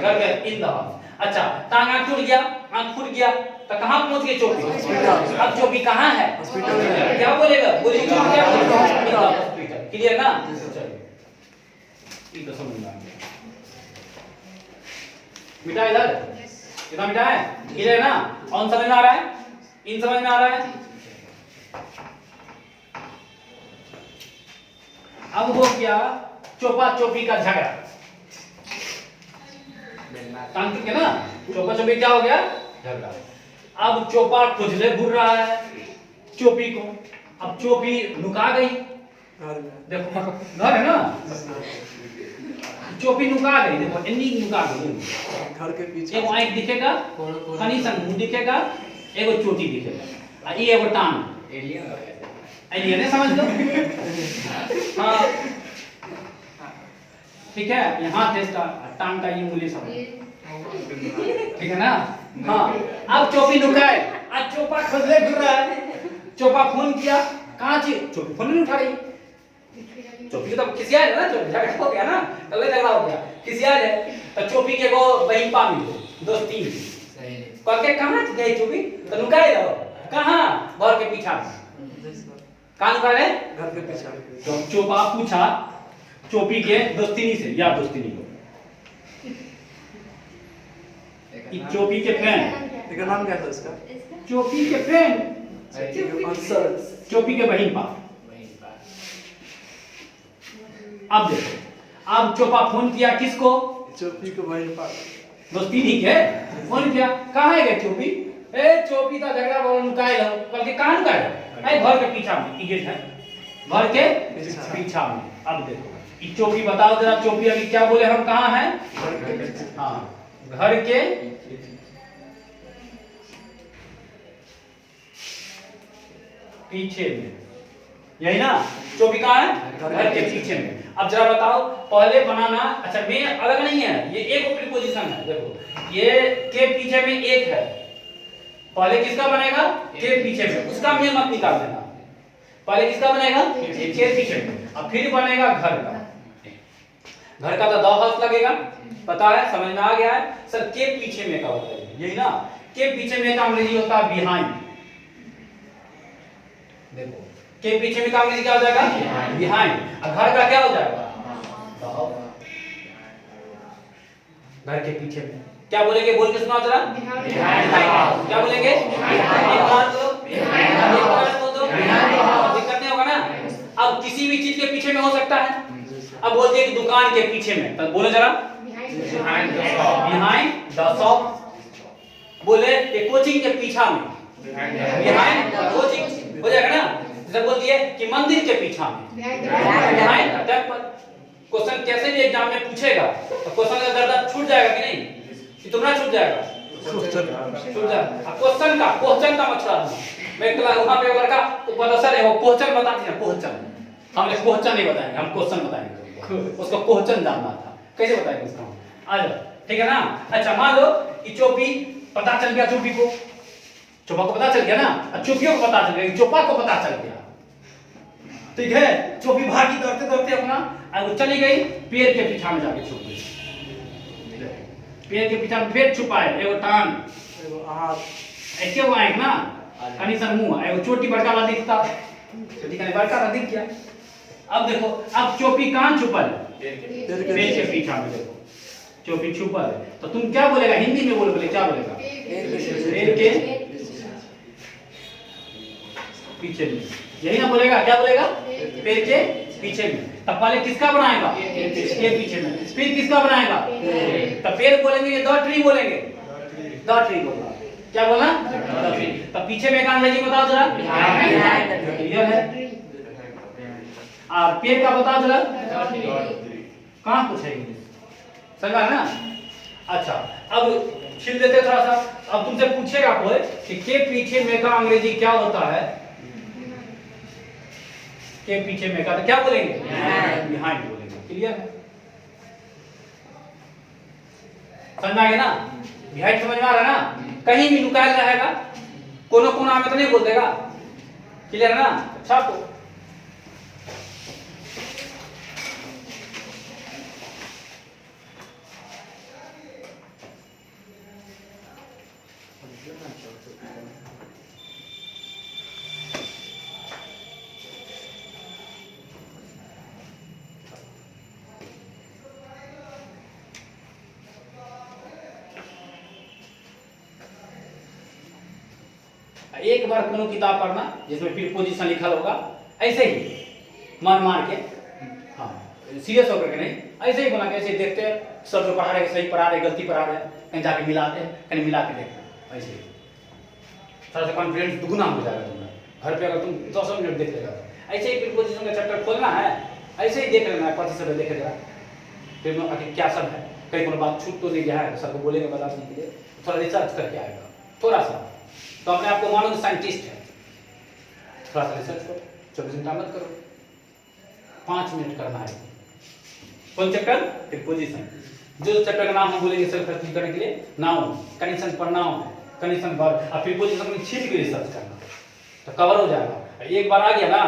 [SPEAKER 1] घर में, इन द हाउस। अच्छा, टांग आंख टूट गया, आंख फूट गया तो कहां पहुंच गई चोपी? अब चोपी कहां है? हॉस्पिटल। क्या बोलेगा? बोलिए चोपी क्या बोलेगा? हॉस्पिटल। क्लियर ना? चलिए ये तो समझ में आ गया। मिटा इधर, कितना मिटा है? क्लियर ना? ऑन समझ में आ रहा है? इन समझ में आ रहा है? अब हो गया चोपा चोपी का झगड़ा। तांत्रिक है ना? चोपा चोपी क्या हो गया? झगड़ा। अब चोपा खुजले घूर रहा है चोपी को। अब चोपी लुका गई, देखो घर है ना, चोपी लुका गई, देखो इन्नी लुका गई।
[SPEAKER 2] घर के पीछे
[SPEAKER 1] एगो आंख दिखेगा, कनी सन मुंह दिखेगा, एगो चोटी दिखेगा, आ ये एगो टांग। एलियन है, समझ लो। हाँ ठीक है, यहाँ थे टांग का ये मूल्य समझ, ठीक है ना? हाँ अब चोपी लुकाए, आज चोपा खुजले घूर रहा है। चोपा फोन किया, कहाँ थी? चोपी फोन नहीं उठा रही। चोपी तो किसी आए ना, चोपी झगड़ा हो गया ना, कल झगड़ा हो गया, किसी आए तो चोपी के वो बहन पामी दोस्ती कह के कहाँ गई चोपी? तो लुकाए रहो, कहाँ? घर के पीछा में। कहाँ लुकाए?
[SPEAKER 2] घर के पीछे।
[SPEAKER 1] तो चोपा पूछा चोपी के दोस्तिनी से, या दोस्तिनी को, चोपी के फ्रेंड,
[SPEAKER 2] इसका नाम क्या था इसका?
[SPEAKER 1] चोपी के फ्रेंड, चोपी के बहन पा। अब देखो, अब चोपा फोन किया किसको?
[SPEAKER 2] चोपी को भाई पा
[SPEAKER 1] दोस्तिनी के फोन किया, कहाँ है चोपी? ए चोपी का झगड़ा बोल लुकाए रहो, कल के कहाँ लुकाए रहो? ए घर के पीछा में, ये है घर के पीछा में। अब देखो ये चोपी बताओ जरा, चोपी अभी क्या बोले? हम कहाँ हैं? हाँ घर के पीछे में, यही ना? चोपी कहाँ है? घर के पीछे में। अब जरा बताओ, पहले बनाना, अच्छा में अलग नहीं है, ये एक प्रीपोजिशन है। देखो ये के पीछे में एक है, पहले किसका बनेगा? के पीछे में, उसका में मत निकाल देना। पहले किसका बनेगा? के पीछे में। अब फिर बनेगा घर का। घर का तो द हाउस लगेगा, पता है, समझ में आ गया है सर? के पीछे में का होता है, यही ना? के पीछे में का अंग्रेजी होता है बिहाइंड। देखो के पीछे में का अंग्रेजी क्या हो जाएगा? बिहाइंड। और घर का क्या हो जाएगा? घर के पीछे में क्या बोलेंगे? बोल के सुनाओ जरा। क्या बोलेंगे? एक बार बोलो, दिक्कत नहीं होगा ना? अब किसी भी चीज के पीछे में हो सकता है। अब बोलते हैं कि दुकान के पीछे में, तो बोलो जरा बिहाइंड द शॉप। बोले ये कोचिंग के पीछा में, बिहाइंड कोचिंग हो जाएगा ना? जैसे बोलती है कि मंदिर के पीछा में, बिहाइंड द टेंपल। क्वेश्चन कैसे भी एग्जाम में पूछेगा तो क्वेश्चन का दर्जा छूट जाएगा कि नहीं? कि तुम्हारा छूट जाएगा? छूट जाएगा। क्वेश्चन का मछुआ मैं वहां पे लड़का तो पता सर वो क्वेश्चन बताते हैं, क्वेश्चन हमने क्वेश्चन नहीं बताएंगे, हम क्वेश्चन बताएंगे। उसको क्वेश्चन जानना था, कैसे बताएंगे उसको? आ जाओ, ठीक है ना? अच्छा मान लो कि चोपी पता चल गया, चोपी को, चोपा को पता चल गया ना, और चोपियों को पता चल गया, चोपा को पता चल गया, ठीक है? चोपी भागी दौड़ते दौड़ते अपना और चली गई पेड़ के पीछा में जाके छुप गई। पेड़ के पीछा में पेड़ छुपाए, एगो टांग,
[SPEAKER 2] एगो हाथ,
[SPEAKER 1] ऐसे वो आएगा ना, कनी सन मुंह, एगो छोटी बड़का वाला दिखता, छोटी कनी बड़का वाला दिख गया। अब देखो, अब चोपी कहाँ छुपल? पेड़ के पीछा में। देखो चोपी छुपल है, तो तुम क्या बोलेगा? हिंदी में बोले क्या बोलेगा? पेड़ के पीछे में, यही ना बोलेगा? क्या बोलेगा? पेड़ के पीछे में। तब पहले किसका बनाएगा? के पीछे में। फिर किसका बनाएगा? तब पेड़ बोलेंगे, द ट्री बोलेंगे, द ट्री बोलना। क्या बोला? The tree. तब पीछे में का अंग्रेजी बताओ जरा। क्लियर है? पेड़ का बताओ जरा कहाँ कुछ है इंग्लिश समझा ना। अच्छा अब छिल देते थोड़ा सा। अब तुमसे पूछेगा कोई कि के पीछे में का अंग्रेजी क्या होता है, के पीछे में का तो क्या बोलेंगे बिहाइंड बोलेंगे। क्लियर है समझ आ गया ना। बिहाइंड समझ में आ रहा है ना। कहीं भी लुकाया रहेगा कोनो कोना में तो नहीं बोल देगा। क्लियर है ना। अच्छा तो एक बार कोनो किताब पढ़ना जिसमें प्रीपोजिशन लिखा होगा ऐसे ही मन मार के, हाँ सीरियस होकर के नहीं, ऐसे ही बोला कैसे देखते हैं सर जो पढ़ा रहे सही पढ़ा रहे गलती पढ़ा रहे कहीं जाके मिलाते हैं कहीं मिला के देखते ऐसे ही थोड़ा सा कॉन्फिडेंस दुगुना हो जाएगा तुम्हारा। घर पे अगर तुम 10 मिनट देख लेगा ऐसे ही प्रीपोजिशन का चैप्टर खोलना है ऐसे ही देख लेना है पति सब देखे जरा फिर आखिर क्या सब है कहीं कोनो बात छूट तो नहीं गया है सर को बोलेंगे बता देने के लिए थोड़ा रिसर्च करके आएगा थोड़ा सा। तो अपने आप को मानो कि साइंटिस्ट है थोड़ा सा रिसर्च करो 24 घंटा मत करो 5 मिनट करना है। कौन चैप्टर प्रीपोजिशन जो चैप्टर का नाम हम बोलेंगे सेल्फ हेल्प करने के लिए नाउन कंडीशन पर नाउन कंडीशन वर्ब और प्रीपोजिशन में छीट के रिसर्च करना तो कवर हो जाएगा। एक बार आ गया ना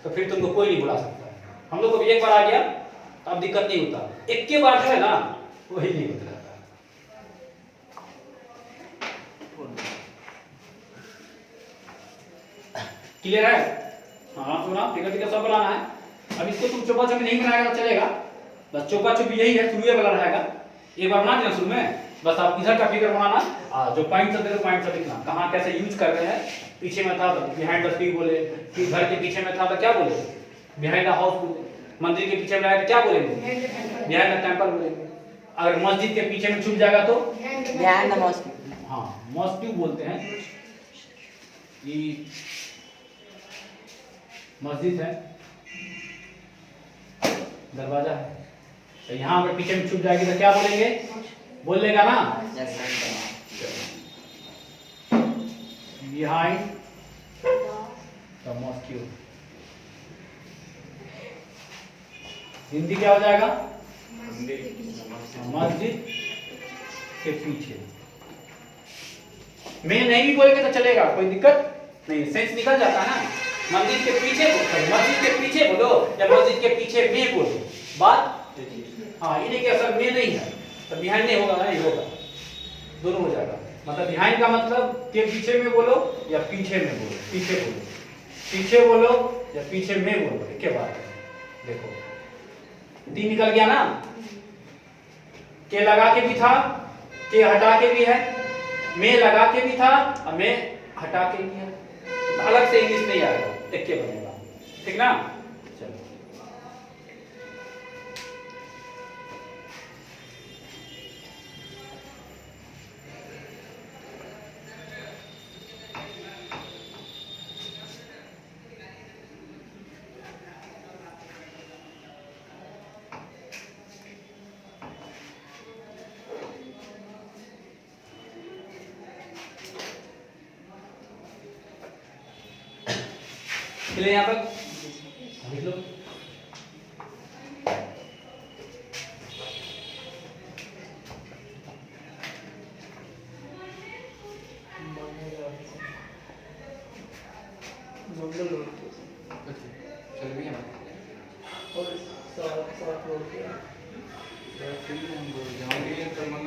[SPEAKER 1] तो फिर तुमको कोई नहीं बुला सकता। हम लोग को भी एक बार आ गया तो अब दिक्कत नहीं होता एक के बार जो है ना वही नहीं होता। क्लियर है। हाँ सुना टिकट टिकट सब बनाना है। अब इसको तुम चौपा चौपी नहीं बनाएगा तो चलेगा बस चौपा चौपी यही है शुरू वाला रहेगा एक बार बना देना शुरू में बस आप इधर का फिगर बनाना जो पॉइंट सब दे पॉइंट सब लिखना कहाँ कैसे यूज कर रहे हैं। पीछे में था तो बिहाइंड द ट्री बोले फिर घर के पीछे में था तो क्या बोले बिहाइंड द हाउस बोले मंदिर के पीछे में आया तो क्या बोलेंगे बिहाइंड द टेंपल बोलेंगे। अगर मस्जिद के पीछे में छुप जाएगा तो
[SPEAKER 4] बिहाइंड द मॉस्क।
[SPEAKER 1] हाँ मॉस्क बोलते हैं ये मस्जिद है दरवाजा है तो यहाँ पर पीछे में छुप जाएगी तो क्या बोलेंगे बोल लेगा ना बिहाइंड द मॉस्क। हिंदी क्या हो जाएगा मस्जिद के पीछे मैं नहीं भी बोलेंगे तो चलेगा कोई दिक्कत नहीं सेंस निकल जाता है ना। मस्जिद के पीछे मस्जिद के पीछे बोलो या मस्जिद के पीछे में बोलो बात हाँ ये नहीं कि असल में नहीं है तो बिहाइंड नहीं होगा नहीं होगा दोनों हो जाएगा। मतलब बिहाइंड का मतलब के पीछे में बोलो या पीछे में बोलो पीछे बोलो या पीछे में बोलो एक के बात देखो डी निकल गया ना। के लगा के भी था के हटा के भी है में लगा के भी था और में हटा के भी है अलग से इंग्लिश नहीं आएगा एक के बनेगा ठीक ना। चलो चलिए यहाँ पर लिख लो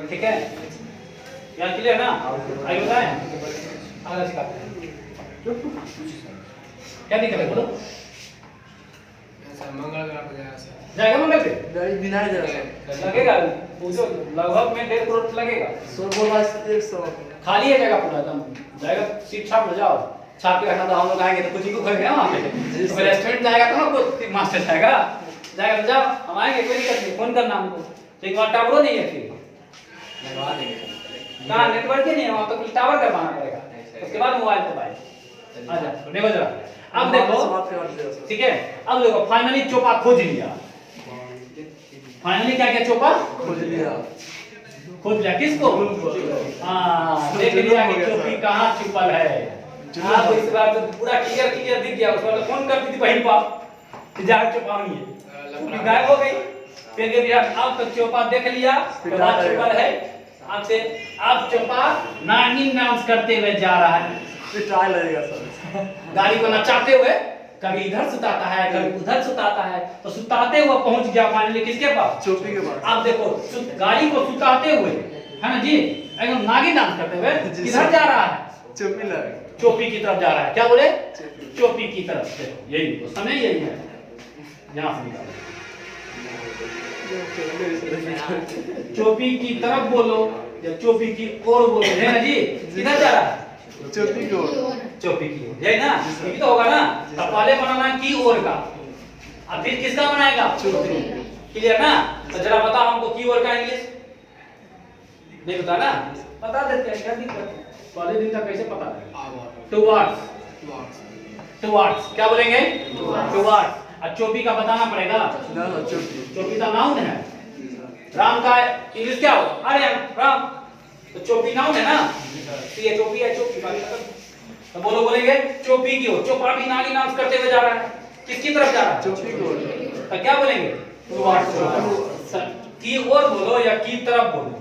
[SPEAKER 1] ठीक है यहाँ क्लियर ना। आगे बताएं आगे सिखाते हैं क्या दिक्कत है बोलो
[SPEAKER 3] मंगल ग्रह पे
[SPEAKER 1] जाएगा मंगल पे
[SPEAKER 2] बिना
[SPEAKER 1] लगेगा पूछो लगभग में 1.5 करोड़ लगेगा
[SPEAKER 2] 100
[SPEAKER 1] खाली है जगह पूरा एकदम जाएगा सीट छाप ले जाओ छाप के रखना तो हम लोग आएंगे तो कुछ ही को करेंगे ना वहाँ पे तो रेस्टोरेंट जाएगा तो ना कोई मास्टर जाएगा तो जाओ हम आएंगे कोई दिक्कत नहीं फोन करना हमको तो एक बार टावर नहीं है फिर
[SPEAKER 3] लगवा देंगे
[SPEAKER 1] कहाँ नेटवर्क ही नहीं है वहाँ तो टावर करवाना पड़ेगा उसके बाद मोबाइल पे बाय अच्छा देखो जरा अब देखो
[SPEAKER 2] समाप्त कर दिया सर।
[SPEAKER 1] ठीक है, अब देखो फाइनली चोपा खोज लिया। फाइनली क्या किया चोपा
[SPEAKER 2] खोज लिया।
[SPEAKER 1] खोज लिया किसको? हाँ देख लिया कि चोपी कहाँ छुपल है। आप इस बार तो पूरा क्लियर दिख गया। उस बार तो फोन करती थी बहन पाप कि जाके चुपानी है, चोपी गायब हो गई। फिर के भैया अब तो चोपा देख लिया कहाँ छुपल है। आपसे अब चोपा नागिन डांस करते हुए जा रहा है,
[SPEAKER 2] पिटाई लगेगा सर।
[SPEAKER 1] गाड़ी को नचाते हुए, कभी इधर सुताता है कभी उधर सुताता है, तो सुताते हुए पहुंच गया फाइनली किसके पास?
[SPEAKER 2] चोपी के पास।
[SPEAKER 1] आप देखो गाड़ी को सुताते हुए है ना जी, एकदम नागिन डांस करते हुए
[SPEAKER 2] जी,
[SPEAKER 1] किधर
[SPEAKER 2] सर।
[SPEAKER 1] जा रहा है?
[SPEAKER 2] चोपी लगे।
[SPEAKER 1] चोपी की तरफ जा रहा है। क्या बोले?
[SPEAKER 2] चोपी।
[SPEAKER 1] चोपी की तरफ। देखो यही तो समय यही है, यहाँ से निकालो। चोपी की तरफ बोलो या चोपी की ओर बोलो, है ना जी? किधर जा रहा है?
[SPEAKER 2] चोपी की ओर।
[SPEAKER 1] चोपी की ओर, है ना? ये भी तो होगा ना। तो पहले बनाना है की ओर का, अब फिर किसका बनाएगा?
[SPEAKER 2] चोपी।
[SPEAKER 1] क्लियर ना? तो जरा बताओ हमको की ओर का इंग्लिश नहीं पता ना, बता देते हैं, क्या दिक्कत है? पहले दिन का कैसे पता है? टुवर्ड्स। टुवर्ड्स क्या बोलेंगे? टुवर्ड्स। और चोपी का बताना पड़ेगा।
[SPEAKER 2] ना चोपी।
[SPEAKER 1] चोपी का नाउन है। राम का इंग्लिश क्या हो? अरे राम, तो चोपी नाउन है ना, तो ये चोपी है, चोपी बात खत्म। तो बोलो बोलेंगे चोपी की ओर। चोपा भी नागिन डांस करते हुए जा रहा है, किसकी तरफ जा रहा है?
[SPEAKER 2] चोपी की ओर।
[SPEAKER 1] तो क्या बोलेंगे? टुवर्ड्स। की ओर बोलो या की तरफ बोलो,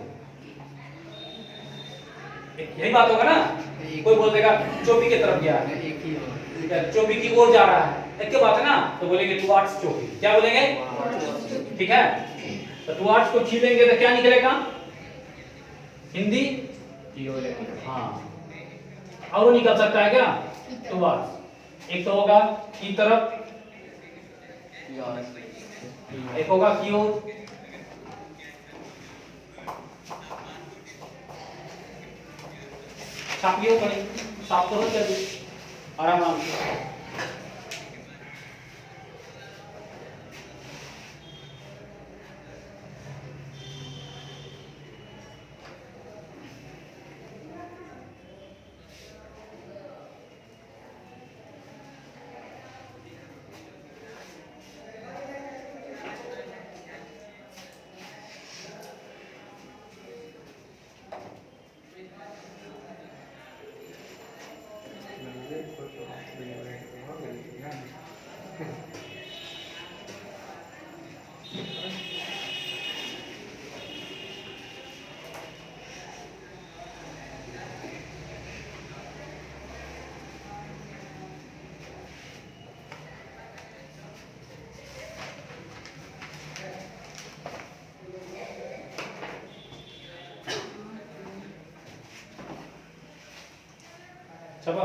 [SPEAKER 1] यही बात होगा ना। कोई बोल देगा चोपी की तरफ गया है, चोपी की ओर जा रहा है, एक बात है ना। तो बोलेंगे टुवर्ड्स चोपी। क्या बोलेंगे? ठीक है। तो टुवर्ड्स को छीलेंगे तो क्या निकलेगा? हिंदी हाँ, और वो निकल सकता है क्या? टुवर्ड्स। एक तो होगा की तरफ, एक होगा की ओर। छापियो पड़ी, साफ करो जल्दी, आराम से। छपा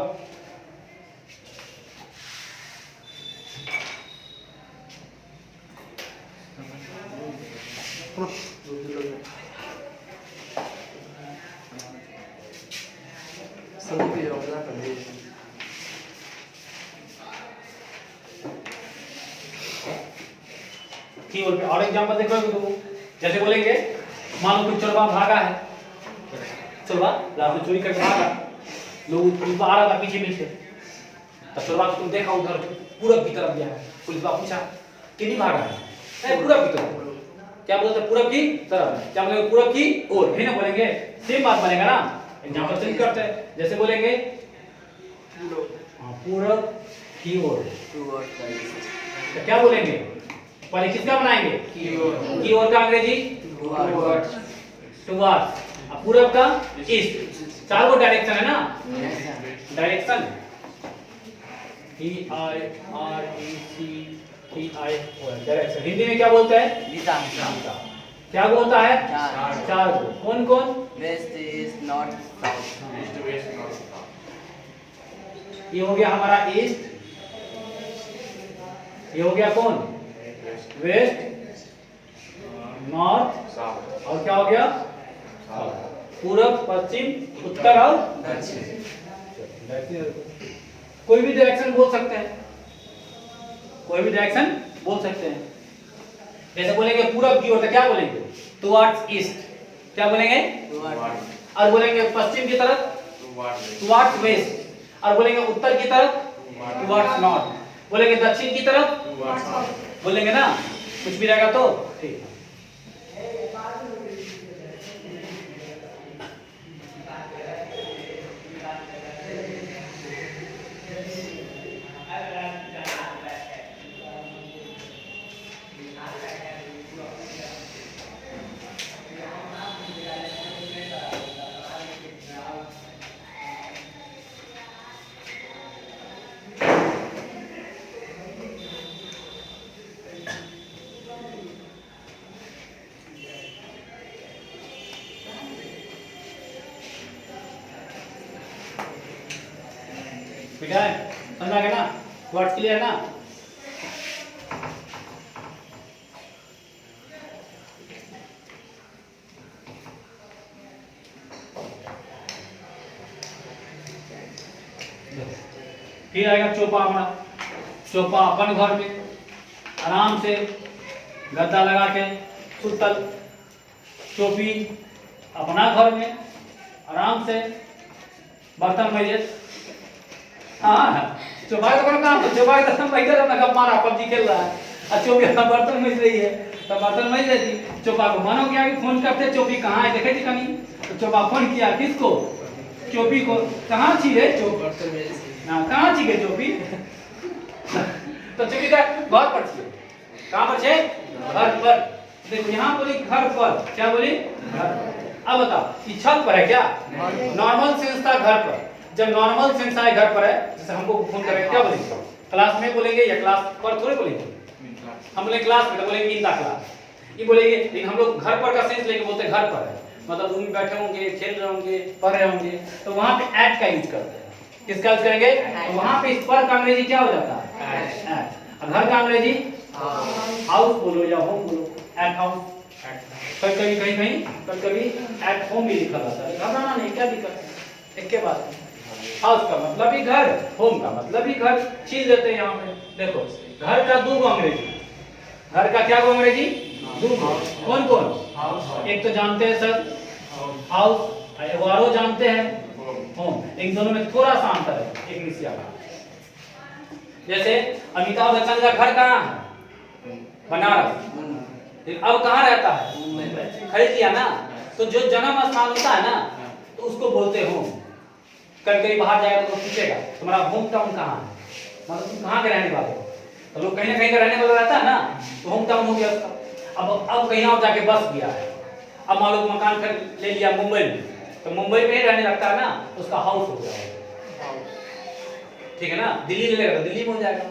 [SPEAKER 2] सभी योजना कर दी।
[SPEAKER 1] की ओर पे और एग्जांपल देखो तो जैसे बोलेंगे मान लो कोई चोरवा भागा है, चोरवा रात में चोरी करके भागा, लोग पुलिस आ रहा था पीछे पीछे, तो चोरवा को तुम देखा उधर पूरब की तरफ गया है। पुलिस वाला पूछा कि नहीं भागा है? पूरब की तरफ। क्या बोलते हैं? पूरब की तरफ। क्या बोलेंगे? पूरब की ओर, है ना बोलेंगे, सेम बात बनेगा ना। एग्जांपल चेंज करते हैं, जैसे बोलेंगे पूरब की ओर, तो क्या बोलेंगे? पहले किसका बनाएंगे? की ओर का अंग्रेजी टुवर्ड्स। अब पूरब का ईस्ट। चार को डायरेक्शन है ना, डायरेक्शन डायरेक्शन। हिंदी में क्या बोलता है?
[SPEAKER 4] दिशा।
[SPEAKER 1] क्या बोलता है?
[SPEAKER 4] चार।
[SPEAKER 1] चार को। कौन कौन?
[SPEAKER 4] West east north south.
[SPEAKER 1] ये हो गया हमारा ईस्ट, ये हो गया कौन? वेस्ट, नॉर्थ, और क्या हो गया? पूरब, पश्चिम, उत्तर और
[SPEAKER 4] दक्षिण।
[SPEAKER 1] कोई भी डायरेक्शन बोल सकते हैं, कोई भी डायरेक्शन बोल सकते हैं। जैसे बोलेंगे पूरब की ओर तो क्या बोलेंगे? Towards east. क्या बोलेंगे?
[SPEAKER 4] टुवर्ड्स।
[SPEAKER 1] और बोलेंगे पश्चिम की तरफ टुवर्ड्स वेस्ट। और बोलेंगे उत्तर की तरफ टुवर्ड्स नॉर्थ। बोलेंगे दक्षिण की तरफ, बोलेंगे ना, कुछ भी रहेगा तो ठीक। बेटा समझ आ गया ना, वर्ड क्लियर ना। फिर आएगा चोपा हमारा। चोपा अपन घर में आराम से गद्दा लगा के सुतल, चोपी अपना घर में आराम से बर्तन मजे। हाँ चोपा तो कोनो काम, चोपा तो हम बैठे रहना कब मारा पबजी खेल रहा है और चोपी अपना बर्तन मज रही है, तो बर्तन मज लेती। चोपा को मानो क्या कि फोन करते चोपी कहाँ है देखे थी कहीं, तो चोपा फोन किया किसको, चोपी को। कहाँ छी रे चोप, कहाँ छी गए चोपी तो चोपी का घर पर छी, कहाँ पर छे, घर पर। देखो यहाँ बोली घर पर, क्या बोली घर पर। अब बताओ ये छत पर है क्या, नॉर्मल सेंस था घर पर। जब नॉर्मल सेंस आए घर पर है, जैसे हमको फोन करें क्या बोलेंगे, क्लास में बोलेंगे या क्लास पर थोड़े बोलेंगे, हम बोलेंगे क्लास में तो बोलेंगे इन द क्लास, ये बोलेंगे। लेकिन हम लोग घर पर का सेंस लेके बोलते हैं घर पर है, मतलब रूम में बैठे होंगे, खेल रहे होंगे, पढ़ रहे होंगे, तो वहां पे एट का यूज करते हैं। किसका यूज करेंगे, तो वहां पे इस पर का अंग्रेजी क्या हो जाता है, एट। और घर का अंग्रेजी हाउस बोलो या होम बोलो, एट हाउस। कभी कभी एट होम भी लिखा जाता है, घबराना नहीं, क्या दिक्कत है, एक के बाद। हाउस का मतलब ही घर, होम का मतलब ही घर, चीज देते हैं यहाँ पे। देखो घर का दो अंग्रेजी, घर का क्या अंग्रेजी, दो। कौन कौन, एक तो जानते हैं सर हाउस, वारो जानते हैं होम, इन दोनों में थोड़ा सा अंतर है, एक मिसिया का। जैसे अमिताभ बच्चन का घर कहाँ है, बनारस, अब कहाँ रहता है, खरीद लिया ना, तो जो जन्म स्थान होता है ना, तो उसको बोलते हो। कभी कभी बाहर जाएगा तो पूछेगा तुम्हारा होम टाउन कहाँ है, मतलब तुम कहाँ के रहने वाले हो, तो लोग कहीं ना कहीं का रहने वाला रहता है ना, तो होम टाउन हो गया उसका। अब कहीं और जाके बस गया है, अब मान लो मकान खरीद ले लिया मुंबई में, तो मुंबई में ही रहने लगता है ना, तो उसका हाउस हो गया, ठीक है ना। दिल्ली ले लेगा तो दिल्ली में हो जाएगा,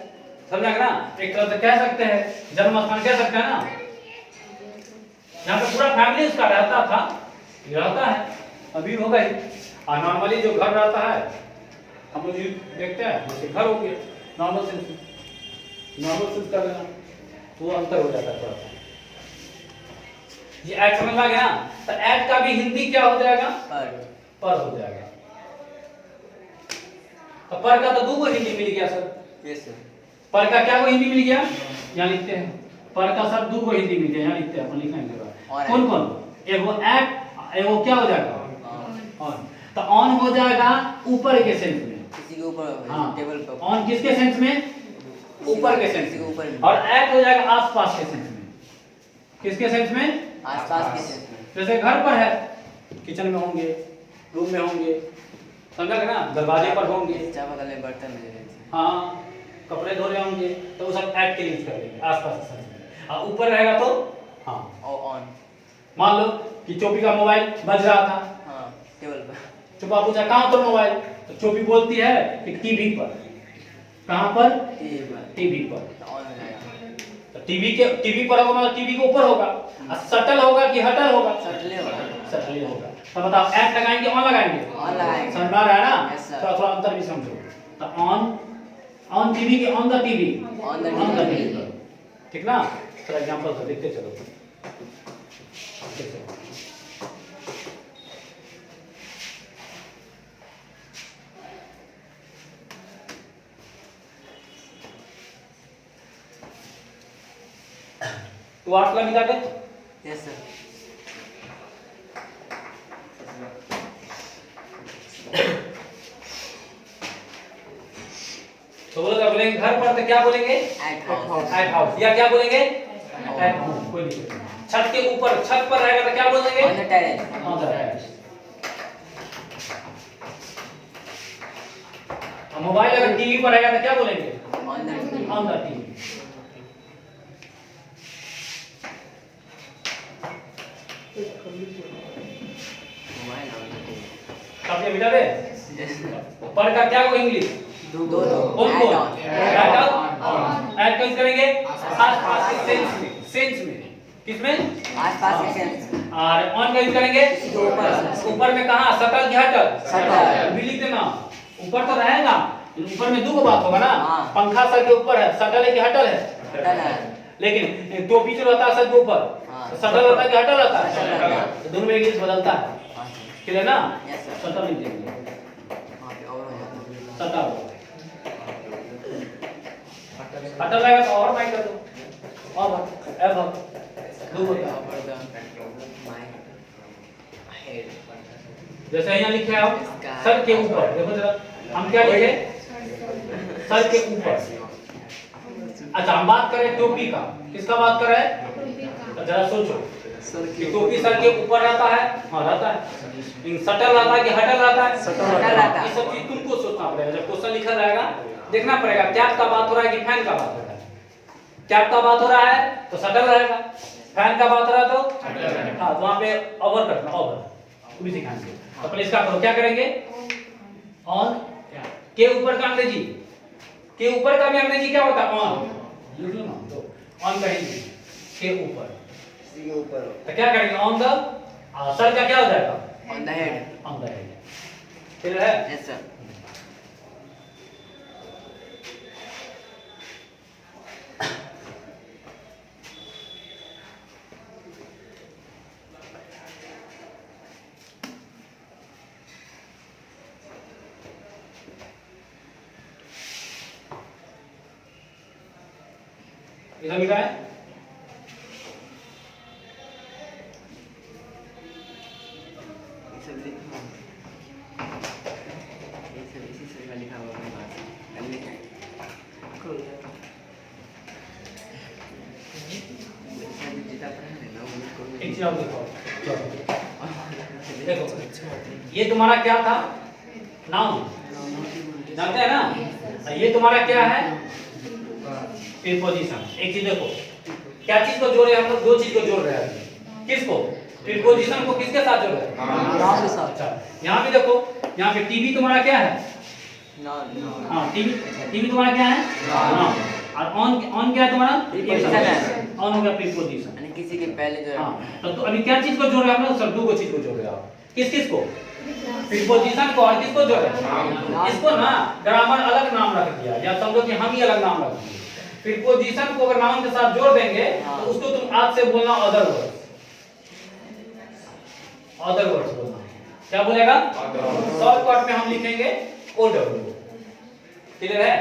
[SPEAKER 1] समझा ना। एक तरह से कह सकते हैं जन्म स्थान कह सकते हैं ना, यहाँ पे पूरा फैमिली उसका रहता था, रहता है, अभी होगा ही। और नॉर्मली जो घर रहता है हम लोग देखते हैं, जैसे घर हो गया नॉर्मल सेंस में, नॉर्मल सेंस कर लेना, तो अंतर हो जाता है थोड़ा सा। ये ऐड समझ में आ गया ना, तो ऐड का भी हिंदी क्या हो जाएगा, पर हो जाएगा। तो पर का तो दो को हिंदी मिल गया सर,
[SPEAKER 4] यस सर।
[SPEAKER 1] पर का क्या को हिंदी मिल गया, यहाँ लिखते हैं पर का सर दो को हिंदी मिल गया, यहाँ लिखते हैं, अपन लिखेंगे कौन कौन, एगो ऐड, एगो क्या हो जाएगा ऑन। तो ऑन हो जाएगा ऊपर के सेंस में,
[SPEAKER 4] किसी के ऊपर,
[SPEAKER 1] हाँ,
[SPEAKER 4] टेबल पर।
[SPEAKER 1] ऑन किसके सेंस में, ऊपर के सेंस
[SPEAKER 4] किसी के ऊपर
[SPEAKER 1] में। और ऐट हो जाएगा आसपास के सेंस में, किसके सेंस में,
[SPEAKER 4] आसपास के सेंस में।
[SPEAKER 1] जैसे घर पर है, किचन में होंगे, रूम में होंगे, समझा ना, दरवाजे पर होंगे,
[SPEAKER 4] चावल में बर्तन में रहे थे,
[SPEAKER 1] हाँ, कपड़े धो रहे होंगे, तो वो सब ऐट के यूज कर लेंगे आसपास के सेंस में। और ऊपर रहेगा तो हाँ,
[SPEAKER 4] और ऑन।
[SPEAKER 1] मान लो कि चोपी का मोबाइल बज रहा था,
[SPEAKER 4] हाँ, टेबल पर।
[SPEAKER 1] चोपा पूछा कहाँ तो मोबाइल, तो चोपी बोलती है कि टीवी पर। कहाँ पर, टीवी पर।
[SPEAKER 4] ऑन हो जाएगा,
[SPEAKER 1] तो टीवी पर होगा मतलब टीवी के ऊपर होगा, और सटल होगा कि हटल होगा,
[SPEAKER 4] सटले होगा,
[SPEAKER 1] सटल होगा। तो बताओ ऐट लगाएंगे ऑन लगाएंगे,
[SPEAKER 4] ऑन लगाएंगे,
[SPEAKER 1] समझ में आ रहा है ना,
[SPEAKER 4] Yes, sir.
[SPEAKER 1] थोड़ा थोड़ा अंतर भी समझो। तो ऑन टीवी के on the TV,
[SPEAKER 4] on the TV.
[SPEAKER 1] ठीक ना। थोड़ा एग्जांपल से देखते चलो, तो आठ मिटा दे।
[SPEAKER 4] Yes sir.
[SPEAKER 1] तो वो लोग बोलेंगे घर पर तो क्या बोलेंगे?
[SPEAKER 4] At house.
[SPEAKER 1] At house. या क्या बोलेंगे? At home. कोई नहीं। छत के ऊपर, छत पर रहेगा तो क्या बोलेंगे?
[SPEAKER 4] On the terrace.
[SPEAKER 1] On the terrace. और मोबाइल अगर टीवी पर रहेगा तो क्या बोलेंगे?
[SPEAKER 4] On the TV.
[SPEAKER 1] On the TV.
[SPEAKER 4] Mobile on the TV.
[SPEAKER 1] काफी बेटा रे
[SPEAKER 4] यस सर।
[SPEAKER 1] ऊपर का क्या को इंग्लिश?
[SPEAKER 4] दो
[SPEAKER 1] कौन
[SPEAKER 4] एट
[SPEAKER 1] कौन?
[SPEAKER 4] ऑन।
[SPEAKER 1] Add on. ऐड कैसे करेंगे? आसपास के सेंस में। सेंस में किसमें?
[SPEAKER 4] आसपास के सेंस।
[SPEAKER 1] और ऑन का यूज करेंगे ऊपर में कहां? सटल की हटल?
[SPEAKER 4] सटल।
[SPEAKER 1] भी लिख देना। ऊपर तो रहेगा, ऊपर में दो बात होगा ना।
[SPEAKER 4] हाँ।
[SPEAKER 1] पंखा सर के ऊपर है, सटल है कि हटल है?
[SPEAKER 4] हटल है।
[SPEAKER 1] लेकिन टोपी जो रहता है सर के ऊपर,
[SPEAKER 4] हाँ।
[SPEAKER 1] तो सटल रहता है कि हटल रहता
[SPEAKER 4] हटल
[SPEAKER 1] है?
[SPEAKER 4] रहता है।
[SPEAKER 1] तो दोनों में इंग्लिश बदलता है।
[SPEAKER 4] हाँ सर।
[SPEAKER 1] क्लियर है ना?
[SPEAKER 4] Yes sir.
[SPEAKER 1] सटल लिख देंगे।
[SPEAKER 4] वहाँ पे और हो जाता है।
[SPEAKER 1] सटल हटल रहेगा तो और माइक कर दो। और अब दो होता है।
[SPEAKER 4] Over the my head.
[SPEAKER 1] जैसे यहाँ लिखे हैं आप सर के ऊपर, देखो जरा हम क्या लिखे? सर के ऊपर। अच्छा हम बात करें टोपी का, किसका बात कर रहे हैं? जरा सोचो कि टोपी सर के ऊपर रहता है? हाँ रहता है। लेकिन सटल रहता है कि हटल रहता है?
[SPEAKER 4] सटल रहता है।
[SPEAKER 1] ये सब चीज तुमको सोचना पड़ेगा। जब क्वेश्चन लिखा रहेगा देखना पड़ेगा कैप का बात हो रहा है कि फैन का बात हो रहा है। कैप का बात हो रहा है तो सटल रहेगा, फैन का बात हो रहा है तो हाँ, तो वहाँ पे ओवर करना, ओवर भी सिखाएंगे। तो पहले इसका करो, क्या करेंगे? ऑन के ऊपर का अंग्रेजी, के ऊपर का भी अंग्रेजी क्या होता है? ऑन। लिख लो ना, तो ऑन करेंगे के ऊपर। तो क्या करेंगे? ऑन द सर का क्या हो जाएगा?
[SPEAKER 4] On the head.
[SPEAKER 1] On the head. Clear है?
[SPEAKER 4] Yes sir.
[SPEAKER 1] इधर लिखा है
[SPEAKER 4] ये सब लिखा हुआ। ये सब इसी से का लिखा हुआ है बात। कल लिखा है। जितना पढ़ा है ना वो उसको
[SPEAKER 1] एक चीज और देखो, ये तुम्हारा क्या था? नाउन, जानते हैं ना? ये तुम्हारा क्या है? प्रीपोजिशन। एक चीज देखो, क्या चीज को जोड़ रहे हैं हम लोग? दो चीज को जोड़ रहे हैं। किसको? प्रीपोजिशन को किसके साथ जोड़ रहे हैं?
[SPEAKER 4] नाउन के साथ।
[SPEAKER 1] अच्छा यहाँ भी देखो, यहाँ पे टीवी तुम्हारा क्या है?
[SPEAKER 4] नाउन।
[SPEAKER 1] हाँ टीवी तुम्हारा क्या है? नाउन। और ऑन क्या है तुम्हारा?
[SPEAKER 4] Preposition है।
[SPEAKER 1] ऑन हो गया प्रीपोजिशन।
[SPEAKER 4] यानी किसी के पहले जो है।
[SPEAKER 1] हाँ तो अभी क्या चीज को जोड़ रहे हैं हम लोग? सब दो चीज को जोड़ रहे हैं आप। किस किस को? प्रीपोजिशन को और किसको जोड़ रहे हैं? इसको ना ग्रामर अलग नाम रख दिया, या समझो कि हम ही अलग नाम रख दिए। प्रीपोजिशन को अगर नाउन के साथ जोड़ देंगे तो उसको तुम आज से बोलना अदर वर्ड्स। अदर वर्ड्स बोलना। क्या बोलेगा? शॉर्टकट में हम लिखेंगे OW। क्लियर है?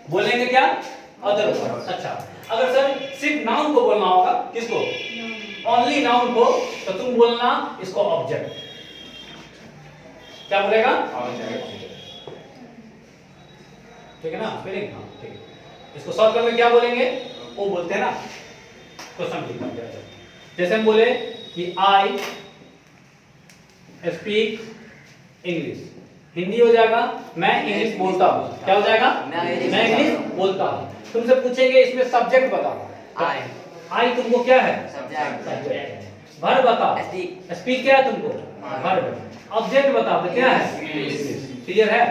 [SPEAKER 1] बोलेंगे क्या? Other words. अच्छा अगर सर सिर्फ नाउन को बोलना होगा, किसको? ओनली नाउन को, तो तुम बोलना इसको ऑब्जेक्ट। क्या बोलेगा? ठीक है ना? स्पेलिंग हाँ ठीक है। इसको शॉर्टकट में क्या बोलेंगे? वो बोलते हैं ना, क्वेश्चन लिखना है। जैसे हम बोले कि आई स्पीक इंग्लिश, हिंदी हो जाएगा मैं इंग्लिश बोलता हूँ। क्या हो जाएगा? मैं इंग्लिश बोलता हूँ। तुमसे पूछेंगे इसमें सब्जेक्ट बताओ।
[SPEAKER 4] आई।
[SPEAKER 1] आई तुमको क्या है?
[SPEAKER 4] सब्जेक्ट।
[SPEAKER 1] वर्ब बताओ।
[SPEAKER 4] स्पीक।
[SPEAKER 1] स्पीक क्या है तुमको? वर्ब। ऑब्जेक्ट बताओ तो क्या है? क्लियर है?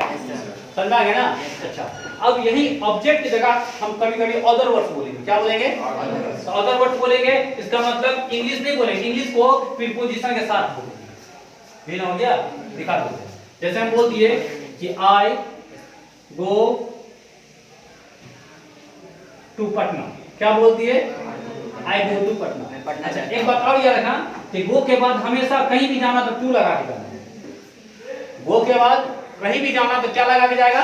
[SPEAKER 1] समझ आ गया ना? अच्छा अब यही ऑब्जेक्ट की जगह हम कभी कभी अदर वर्ड्स बोलेंगे। क्या बोलेंगे? तो अदर वर्ड्स बोलेंगे, इसका मतलब इंग्लिश नहीं बोलेंगे, इंग्लिश को प्रीपोजिशन के साथ बोलेंगे। ये हो गया? दिखा दो। जैसे हम बोल दिए कि आई गो टू पटना। क्या बोल दिए? आई गो टू पटना। अच्छा एक बात और याद रखना कि गो के बाद हमेशा कहीं भी जाना तो टू लगा के जाना। गो के बाद कहीं भी जाना तो क्या लगा के जाएगा?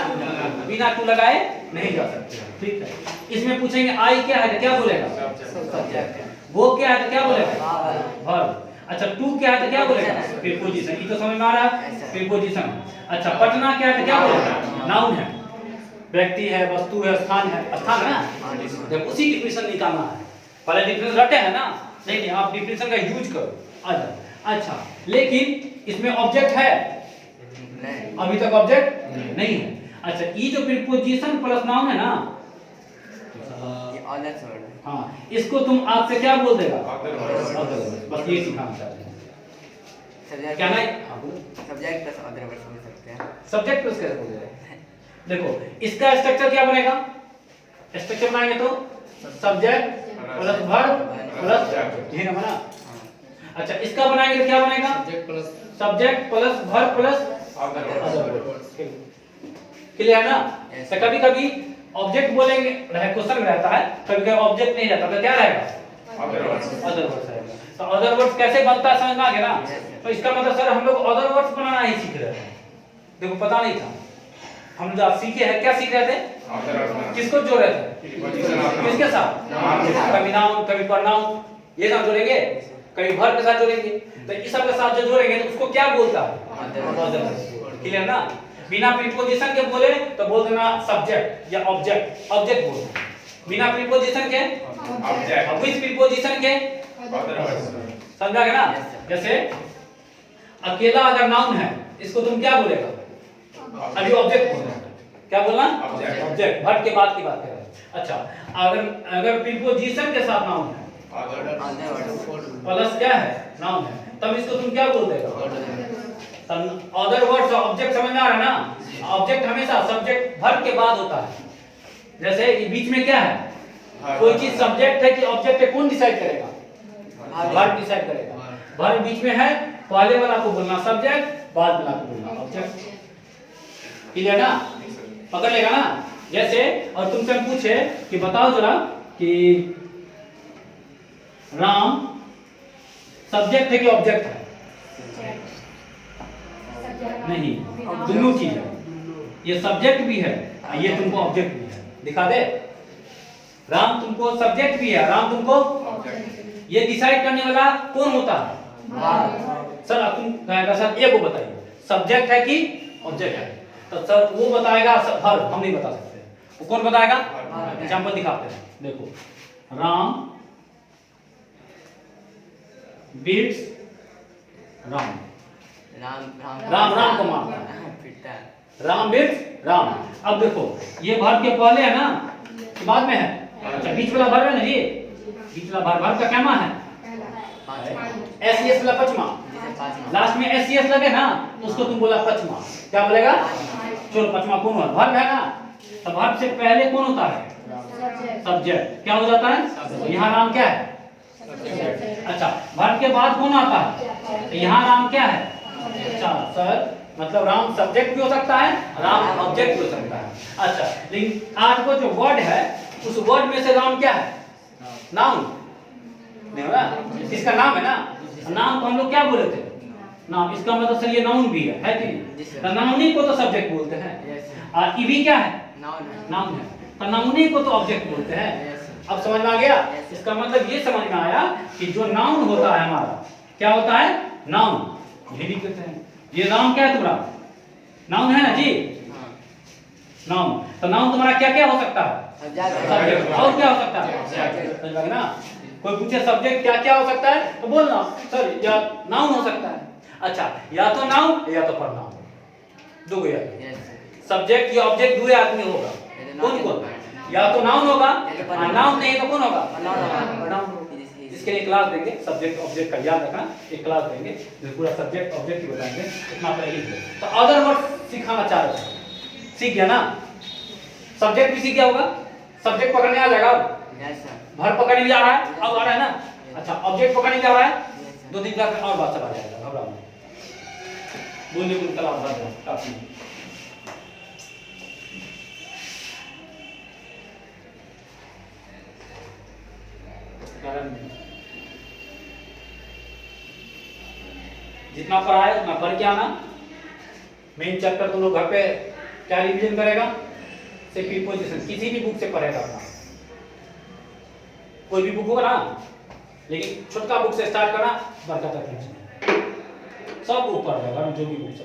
[SPEAKER 1] बिना टू लगाए नहीं जा सकते। ठीक है? इसमें पूछेंगे आई क्या है तो क्या बोलेगा? सब्जेक्ट। गो क्या है तो क्या बोलेगा? वर्ब। अच्छा टू क्या है तो क्या बोलेगा? प्रीपोजिशन। ये तो समझ में आ रहा है? प्रीपोजिशन। अच्छा पटना क्या है तो क्या बोलेगा? नाउन है। व्यक्ति है, वस्तु है, स्थान है ना, जब उसी की डिफिनेशन निकालना है। पहले डिफिनेशन रटे है ना, नहीं आप डिफिनेशन का यूज करो। अच्छा, लेकिन इसमें ऑब्जेक्ट है? अभी तक ऑब्जेक्ट नहीं है। अच्छा, ये जो प्रीपोजिशन प्लस नाउन है ना, हाँ, इसको तुम आज से क्या बोल देगा? बस ये सिखाना चाहते हैं। क्या ना,
[SPEAKER 4] सब्जेक्ट प्लस अदर वर्ड्स बोल सकते हैं।
[SPEAKER 1] सब्जेक्ट प्लस कैसे बोल देगा? देखो इसका स्ट्रक्चर क्या बनेगा? स्ट्रक्चर बनाएंगे तो सब्जेक्ट प्लस वर्ब प्लस यही ना बना। अच्छा, इसका बनाएंगे तो क्या बनेगा? Subject plus verb plus other words. Clear है ना? तो कभी कभी ऑब्जेक्ट बोलेंगे, क्वेश्चन में रहता है, कभी कभी ऑब्जेक्ट नहीं रहता तो क्या रहेगा? अदर वर्ड्स रहेगा। तो अदर वर्ड्स कैसे बनता है समझ में आ गया ना? तो इसका मतलब सर हम लोग अदर वर्ड्स बनाना ही सीख रहे हैं। देखो पता नहीं था, हम जो आप सीखे हैं क्या सीख रहे थे? किसको जोड़ रहे थे? किसके साथ? कभी नाउन कभी प्रोनाउन, ये सब जोड़ेंगे, कभी वर्ब के साथ जोड़ेंगे। तो इस सब के साथ जो जोड़ेंगे तो उसको क्या बोलता है? क्लियर ना? बिना प्रीपोजिशन के बोले तो बोल देना सब्जेक्ट या ऑब्जेक्ट, ऑब्जेक्ट बोलना। बिना प्रीपोजिशन के ऑब्जेक्ट, और विद प्रीपोजिशन के समझा गया ना? जैसे अकेला अगर नाउन है, इसको तुम क्या बोलेगा? अभी ऑब्जेक्ट बोलना। क्या बोलना? ऑब्जेक्ट। वर्ब के बाद की बात कर रहे हैं। अच्छा, अगर प्रीपोजिशन के साथ नाउन है प्लस क्या है? नाउन है, तब इसको तुम क्या बोल देगा? Other words. ऑब्जेक्ट समझ में आ रहा है ना? ऑब्जेक्ट हमेशा सब्जेक्ट वर्ब के बाद होता है। जैसे बीच में क्या है? कोई चीज सब्जेक्ट है कि ऑब्जेक्ट है, कौन डिसाइड करेगा? वर्ब डिसाइड करेगा। वर्ब बीच में है, पहले वाला को बोलना सब्जेक्ट, बाद वाला को बोलना ऑब्जेक्ट। क्लियर ना? पकड़ लेगा ना? जैसे और तुमसे हम पूछे कि बताओ जरा कि राम सब्जेक्ट है कि ऑब्जेक्ट है? नहीं, दोनों चीज है। ये सब्जेक्ट भी है, ये तुमको ऑब्जेक्ट भी है। दिखा दे। राम तुमको सब्जेक्ट भी है, राम तुमको ये डिसाइड करने वाला कौन होता है? सर अब तुम कहेगा सर ये को बताइए सब्जेक्ट है कि ऑब्जेक्ट है, तो सर वो बताएगा वर्ब, हम नहीं बता सकते। वो कौन बताएगा? एग्जांपल दिखाते हैं। देखो, राम बीट्स राम, राम को मारता है, राम बीट्स राम। अब देखो ये वर्ब के पहले है ना कि बाद में है? अच्छा, बीच वाला वर्ब है ना, ये बीच वाला वर्ब का क्या मान है? एस वाला पचमा, लास्ट में एस लगे ना तो उसको तुम बोला पचमा। क्या बोलेगा? चलो पचमा कौन है? वर्ब है ना, तो वर्ब से पहले कौन होता है? सब्जेक्ट। क्या हो जाता है? यहाँ राम क्या है? अच्छा, वर्ब के बाद कौन आता है? तो यहाँ राम क्या है? अच्छा सर, मतलब राम सब्जेक्ट भी हो सकता है, राम ऑब्जेक्ट भी हो सकता है। अच्छा, लेकिन आज को जो वर्ड है उस वर्ड में से राम क्या है? नाउन नहीं हो ना? इसका नाम है ना? नाम को हम लोग क्या बोले थे? नाम। इसका मतलब सर ये नाउन भी है कि नहीं? तो नाउनी को तो सब्जेक्ट बोलते हैं, और ये भी क्या है? नाउन है। तो नाउनी को तो ऑब्जेक्ट बोलते हैं। अब समझ में आ गया? इसका मतलब ये समझ में आया कि जो नाउन होता है हमारा क्या होता है? नाउन। यही कहते हैं ये नाम क्या है तुम्हारा? नाउन है ना जी? नाउन। तो नाउन तुम्हारा क्या क्या हो सकता है? सब्जेक्ट। और क्या हो सकता है? समझ ना? कोई पूछे सब्जेक्ट क्या क्या हो सकता है तो बोलना सर या नाउन हो सकता है। अच्छा, या तो नाउन या तो प्रोनाउन, दो गया। सब्जेक्ट या ऑब्जेक्ट दो आदमी होगा, कौन कौन? या तो नाउन होगा, नाउन नहीं तो कौन होगा? प्रोनाउन। इसके लिए क्लास देंगे, सब्जेक्ट ऑब्जेक्ट का याद रखना, एक क्लास देंगे जो पूरा सब्जेक्ट ऑब्जेक्ट ही बताएंगे, इतना पहले ही। तो अदर वर्ड सिखाना चाह रहे हैं, सीख गया ना? सब्जेक्ट भी सीख गया होगा, सब्जेक्ट पकड़ने आ जाएगा। वर्ब पकड़ने भी आ रहा है, अब आ रहा है ना? अच्छा, ऑब्जेक्ट पकड़ने भी आ रहा है। 2-3 क्लास में और बात सब आ जाएगा, घबराओ मत। बोलने को क्लास भर दो काफी। जितना पढ़ा है उतना पढ़ के आना। मेन चैप्टर तुम लोग घर पे क्या रिवीजन करेगा? से प्रीपोजिशन किसी भी बुक से पढ़ेगा अपना, कोई भी बुक होगा ना, लेकिन छोटका बुक से स्टार्ट करना, बड़का तक सब ऊपर रहेगा जो भी बुक है।